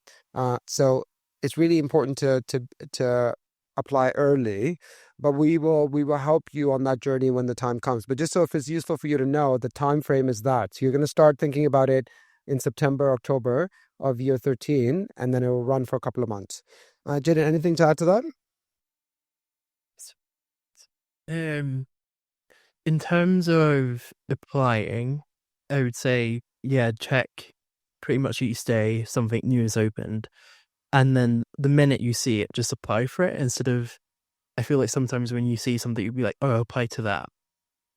So it's really important to apply early, but we will help you on that journey when the time comes. But just so if it's useful for you to know, the time frame is that. So you're going to start thinking about it in September, October of year 13, and then it will run for a couple of months. Jaiden, anything to add to that? In terms of applying, I would say, check pretty much each day something new is opened. And then the minute you see it, just apply for it instead of, I feel like sometimes when you see something, you'll be like, oh, I'll apply to that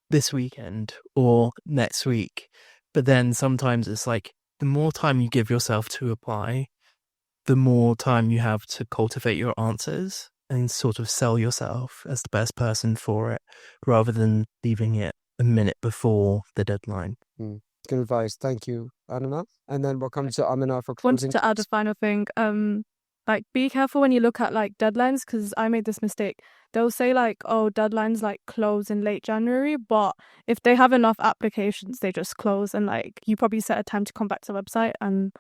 this weekend or next week. But then sometimes it's like, the more time you give yourself to apply, the more time you have to cultivate your answers and sort of sell yourself as the best person for it, rather than leaving it a minute before the deadline. Good advice. Thank you, Amina. And then we'll come to Amina for closing. Wanted to add a final thing. Like, be careful when you look at like deadlines, because I made this mistake. They'll say like, oh, deadlines like close in late January, but if they have enough applications, they just close, and like you probably set a time to come back to the website and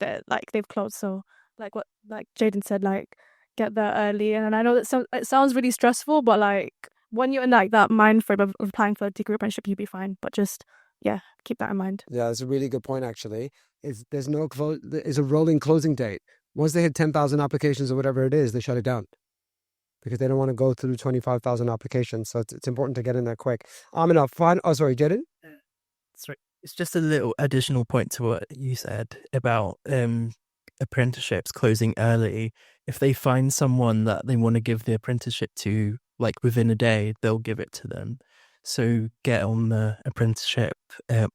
they've closed. So like what like Jaiden said, like get there early. And I know that it sounds really stressful, but like when you're in like that mind frame of applying for a degree apprenticeship, you'll be fine. But just keep that in mind. Yeah, that's a really good point. Actually, there's a rolling closing date. Once they hit 10,000 applications or whatever it is, they shut it down because they don't want to go through 25,000 applications. So it's important to get in there quick. Amina, sorry, Jaiden? Sorry, it's just a little additional point to what you said about apprenticeships closing early. If they find someone that they want to give the apprenticeship to, like within a day, they'll give it to them. So get on the apprenticeship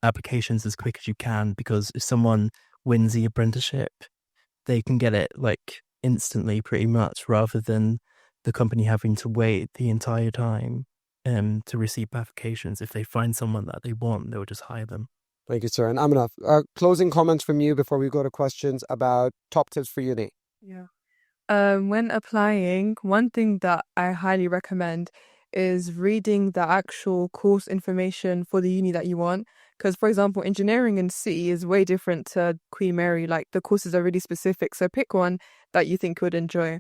applications as quick as you can, because if someone wins the apprenticeship, they can get it like instantly pretty much, rather than the company having to wait the entire time to receive applications. If they find someone that they want, they'll just hire them. Thank you, sir. And Amina, closing comments from you before we go to questions about top tips for uni. Yeah. When applying, one thing that I highly recommend is reading the actual course information for the uni that you want. Because, for example, engineering in City is way different to Queen Mary. Like, the courses are really specific. So pick one that you think you would enjoy.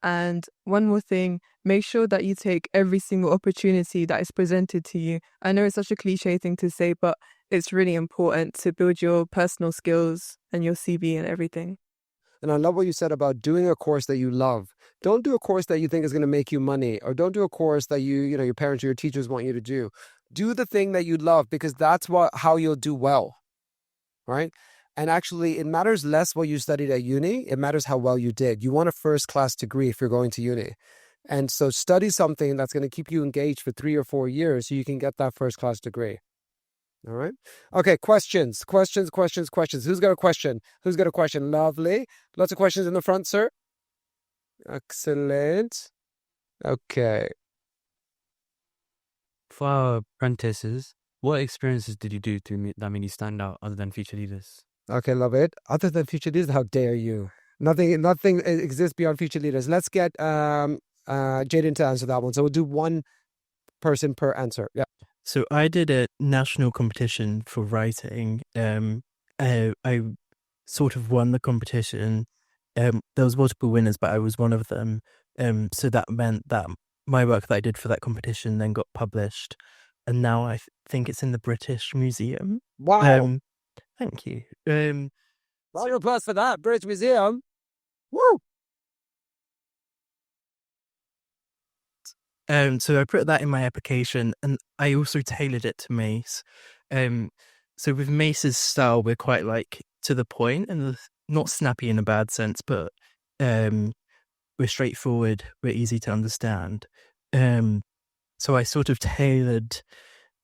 And one more thing, make sure that you take every single opportunity that is presented to you. I know it's such a cliche thing to say, but it's really important to build your personal skills and your CV and everything. And I love what you said about doing a course that you love. Don't do a course that you think is going to make you money, or don't do a course that your parents or your teachers want you to do. Do the thing that you love, because that's how you'll do well, right? And actually, it matters less what you studied at uni. It matters how well you did. You want a first-class degree if you're going to uni. And so study something that's going to keep you engaged for 3 or 4 years so you can get that first-class degree. All right. Okay, questions. Who's got a question? Lovely. Lots of questions in the front, sir. Excellent. Okay. For our apprentices, what experiences did you do that made you stand out other than future leaders? Okay, love it. Other than future leaders, how dare you? Nothing exists beyond future leaders. Let's get Jaiden to answer that one. So we'll do one person per answer. Yeah. So I did a national competition for writing. I sort of won the competition. There was multiple winners, but I was one of them. So that meant that my work that I did for that competition then got published, and now I think it's in the British Museum. Wow. Thank you. Round of applause for that, British Museum. Woo! So I put that in my application, and I also tailored it to Mace. So with Mace's style, we're quite like to the point, and not snappy in a bad sense, but we're straightforward, we're easy to understand. So I sort of tailored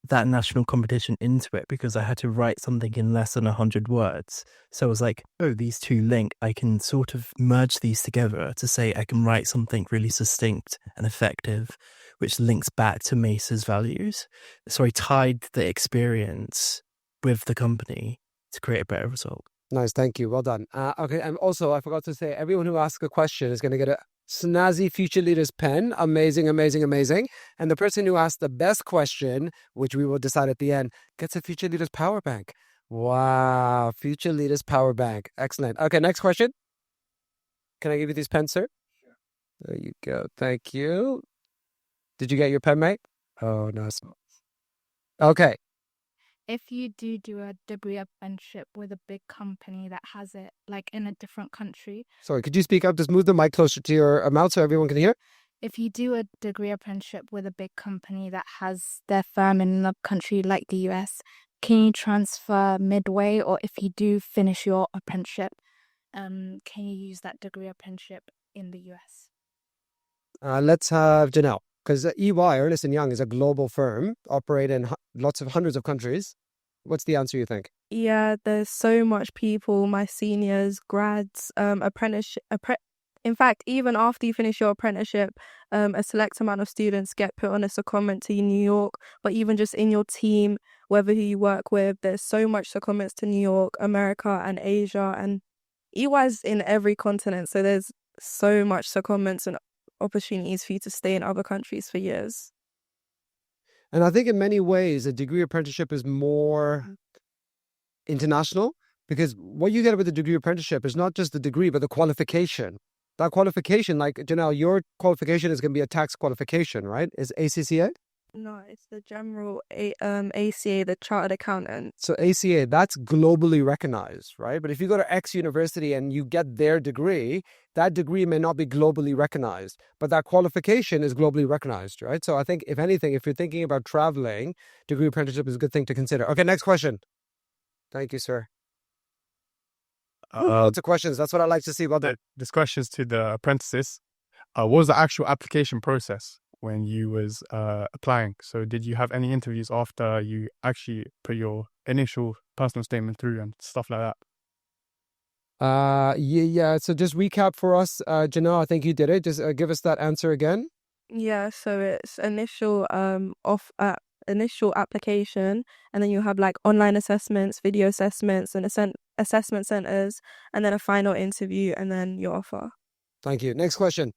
that national competition into it, because I had to write something in less than 100 words. So I was like, oh, these two link. I can sort of merge these together to say I can write something really succinct and effective, which links back to Mace's values. So I tied the experience with the company to create a better result. Nice, thank you. Well done. Okay, and also I forgot to say, everyone who asks a question is going to get a snazzy Future Leaders pen. Amazing, amazing, amazing. And the person who asked the best question, which we will decide at the end, gets a Future Leaders power bank. Wow, Future Leaders power bank. Excellent. Okay, next question. Can I give you these pens, sir? Sure. There you go. Thank you. Did you get your pen, mate? Oh, no. Okay. If you do a degree apprenticeship with a big company that has it like in a different country. Sorry, could you speak up? Just move the mic closer to your mouth so everyone can hear. If you do a degree apprenticeship with a big company that has their firm in another country like the US, can you transfer midway? Or if you do finish your apprenticeship, can you use that degree apprenticeship in the US? Let's have Jheanell, because EY, Ernst & Young, is a global firm, operate in lots of hundreds of countries. What's the answer you think? Yeah, there's so much people, my seniors, grads, in fact, even after you finish your apprenticeship, a select amount of students get put on a secondment to New York, but even just in your team, whether who you work with, there's so much secondments to New York, America and Asia, and EY's in every continent, so there's so much secondments and opportunities for you to stay in other countries for years. And I think in many ways, a degree apprenticeship is more international, because what you get with a degree apprenticeship is not just the degree, but the qualification. That qualification, like Jheanell, your qualification is going to be a tax qualification, right? Is ACCA? No, it's the general ACA, the Chartered Accountant. So ACA, that's globally recognized, right? But if you go to X university and you get their degree, that degree may not be globally recognized, but that qualification is globally recognized, right? So I think, if anything, if you're thinking about traveling, degree apprenticeship is a good thing to consider. Okay, next question. Thank you, sir. Lots of questions. That's what I like to see about that. This question's to the apprentices. What was the actual application process when you was applying? So did you have any interviews after you actually put your initial personal statement through and stuff like that? Yeah. So just recap for us, Jheanell. I think you did it. Just give us that answer again. Yeah. So it's initial initial application, and then you have like online assessments, video assessments, and assessment centers, and then a final interview, and then your offer. Thank you. Next question.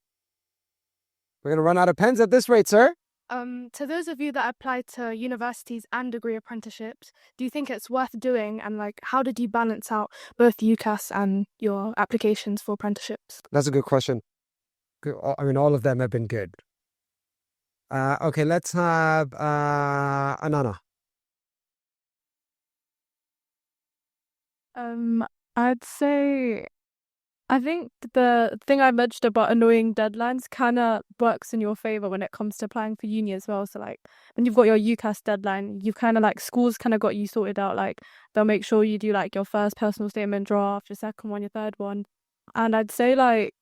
We're going to run out of pens at this rate, sir. To those of you that apply to universities and degree apprenticeships, do you think it's worth doing? And like, how did you balance out both UCAS and your applications for apprenticeships? That's a good question. I mean, all of them have been good. Okay, let's have Amina. I'd say, I think the thing I mentioned about annoying deadlines kind of works in your favor when it comes to applying for uni as well. So like, when you've got your UCAS deadline, you've kind of like, schools kind of got you sorted out. Like, they'll make sure you do like your first personal statement draft, your second one, your third one. And I'd say like,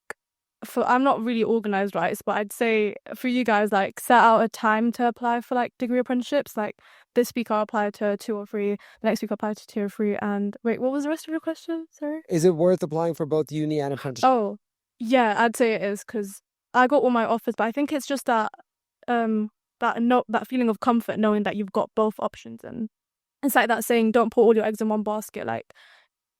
I'm not really organized, right? But I'd say for you guys, like, set out a time to apply for like degree apprenticeships. Like, this week I'll apply to 2 or 3. The next week I'll apply to 2 or 3. And wait, what was the rest of your question? Sorry. Is it worth applying for both uni and apprenticeship? Oh, yeah, I'd say it is, because I got all my offers, but I think it's just that that feeling of comfort knowing that you've got both options, and it's like that saying, don't put all your eggs in one basket. Like,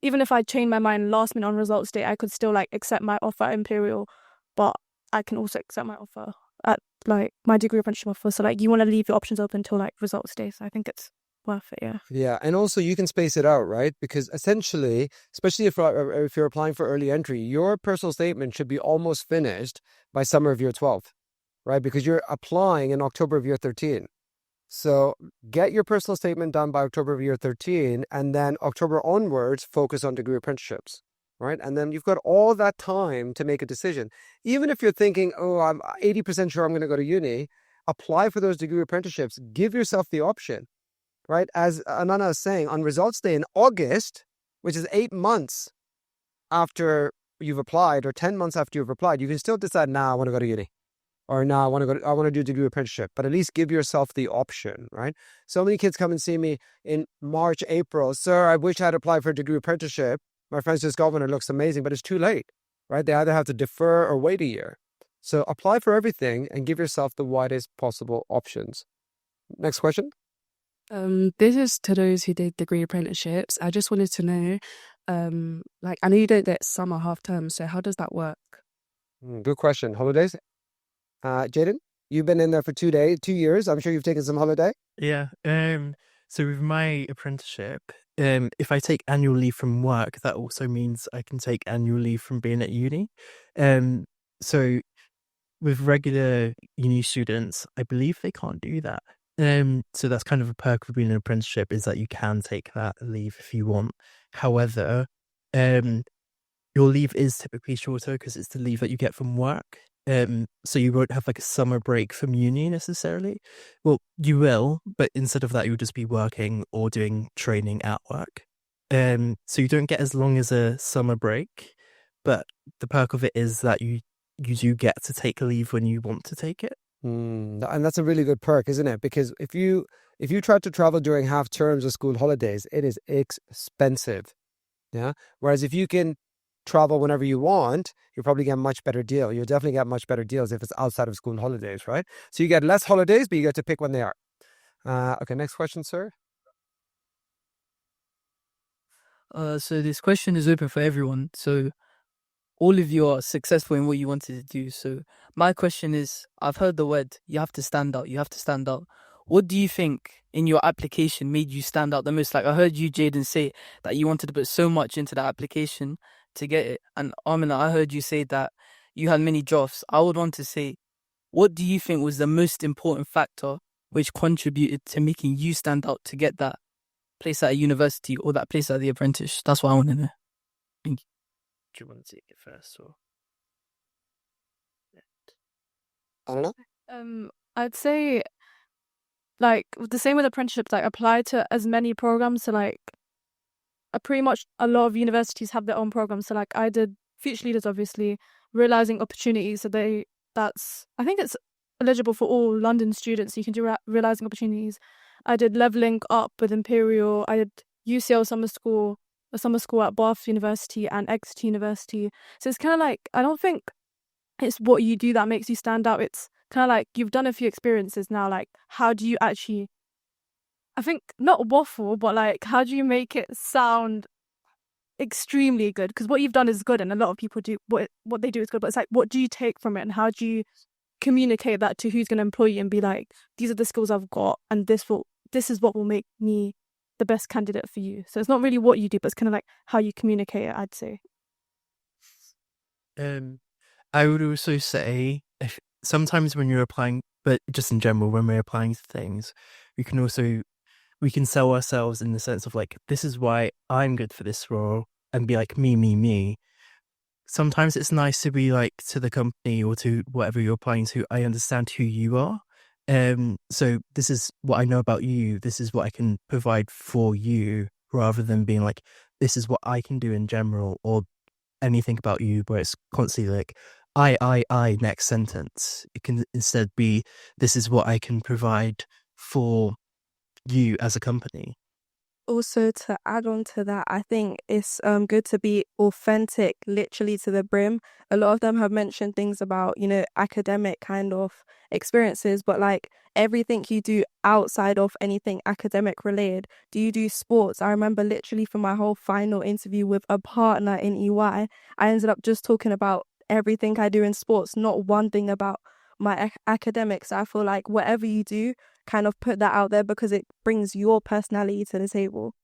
even if I change my mind last minute on results day, I could still like accept my offer at Imperial, but I can also accept my offer at like my degree apprenticeship offer. So like, you want to leave your options open until like results day. So I think it's worth it. Yeah. Yeah, and also you can space it out, right? Because essentially, especially if you're applying for early entry, your personal statement should be almost finished by summer of year 12, right? Because you're applying in October of year 13. So get your personal statement done by October of year 13, and then October onwards, focus on degree apprenticeships, right? And then you've got all that time to make a decision. Even if you're thinking, oh, I'm 80% sure I'm going to go to uni, apply for those degree apprenticeships. Give yourself the option, right? As Amina is saying, on results day in August, which is 8 months after you've applied, or 10 months after you've applied, you can still decide, I want to go to uni. Or I want to do a degree apprenticeship, but at least give yourself the option, right? So many kids come and see me in March, April. Sir, I wish I had applied for a degree apprenticeship. My friends just got one. It looks amazing, but it's too late, right? They either have to defer or wait a year. So apply for everything and give yourself the widest possible options. Next question. This is to those who did degree apprenticeships. I just wanted to know, I know you don't get summer half term, so how does that work? Good question. Holidays? Jaiden, you've been in there for 2 years. I'm sure you've taken some holiday. Yeah. So with my apprenticeship, if I take annual leave from work, that also means I can take annual leave from being at uni. So with regular uni students, I believe they can't do that. So that's kind of a perk of being an apprenticeship, is that you can take that leave if you want. However, your leave is typically shorter because it's the leave that you get from work. So you won't have like a summer break from uni necessarily. Well, you will, but instead of that, you'll just be working or doing training at work. So you don't get as long as a summer break, but the perk of it is that you do get to take leave when you want to take it. And that's a really good perk, isn't it? Because if you try to travel during half terms or school holidays, it is expensive. Yeah. Whereas if you can travel whenever you want, you'll probably get a much better deal. You'll definitely get much better deals if it's outside of school holidays, right? So you get less holidays, but you get to pick when they are. Okay, next question, sir. So this question is open for everyone. So all of you are successful in what you wanted to do. So my question is, I've heard the word, you have to stand out. You have to stand out. What do you think in your application made you stand out the most? Like I heard you, Jaiden, say that you wanted to put so much into the application to get it. And Amina, I heard you say that you had many drafts. I would want to say, what do you think was the most important factor which contributed to making you stand out to get that place at a university or that place at the apprentice? That's what I want to know. Thank you. Do you want to take it first or? I don't know. I'd say, like, the same with apprenticeships, like, apply to as many programs. So, like, pretty much a lot of universities have their own programs. So, like, I did Future Leaders, obviously, realizing opportunities. So I think it's eligible for all London students. So you can do realizing opportunities. I did Leveling Up with Imperial. I did UCL summer school, a summer school at Bath University and Exeter University. So it's kind of like, I don't think it's what you do that makes you stand out. It's kind of like you've done a few experiences now. Like, how do you actually, I think, not waffle, but like, how do you make it sound extremely good? Because what you've done is good, and a lot of people do what they do is good. But it's like, what do you take from it, and how do you communicate that to who's going to employ you and be like, these are the skills I've got, and this is what will make me the best candidate for you. So it's not really what you do, but it's kind of like how you communicate it, I'd say. I would also say, sometimes when you're applying, but just in general, when we're applying to things, we can sell ourselves in the sense of like, this is why I'm good for this role, and be like, me. Sometimes it's nice to be like, to the company or to whatever you're applying to, I understand who you are. So this is what I know about you. This is what I can provide for you, rather than being like, this is what I can do in general, or anything about you where it's constantly like, I, next sentence. It can instead be, this is what I can provide for you as a company. Also, to add on to that, I think it's good to be authentic, literally to the brim. A lot of them have mentioned things about, academic kind of experiences, but like everything you do outside of anything academic related. Do you do sports? I remember literally for my whole final interview with a partner in EY, I ended up just talking about everything I do in sports, not one thing about my academics. I feel like whatever you do, kind of put that out there because it brings your personality to the table.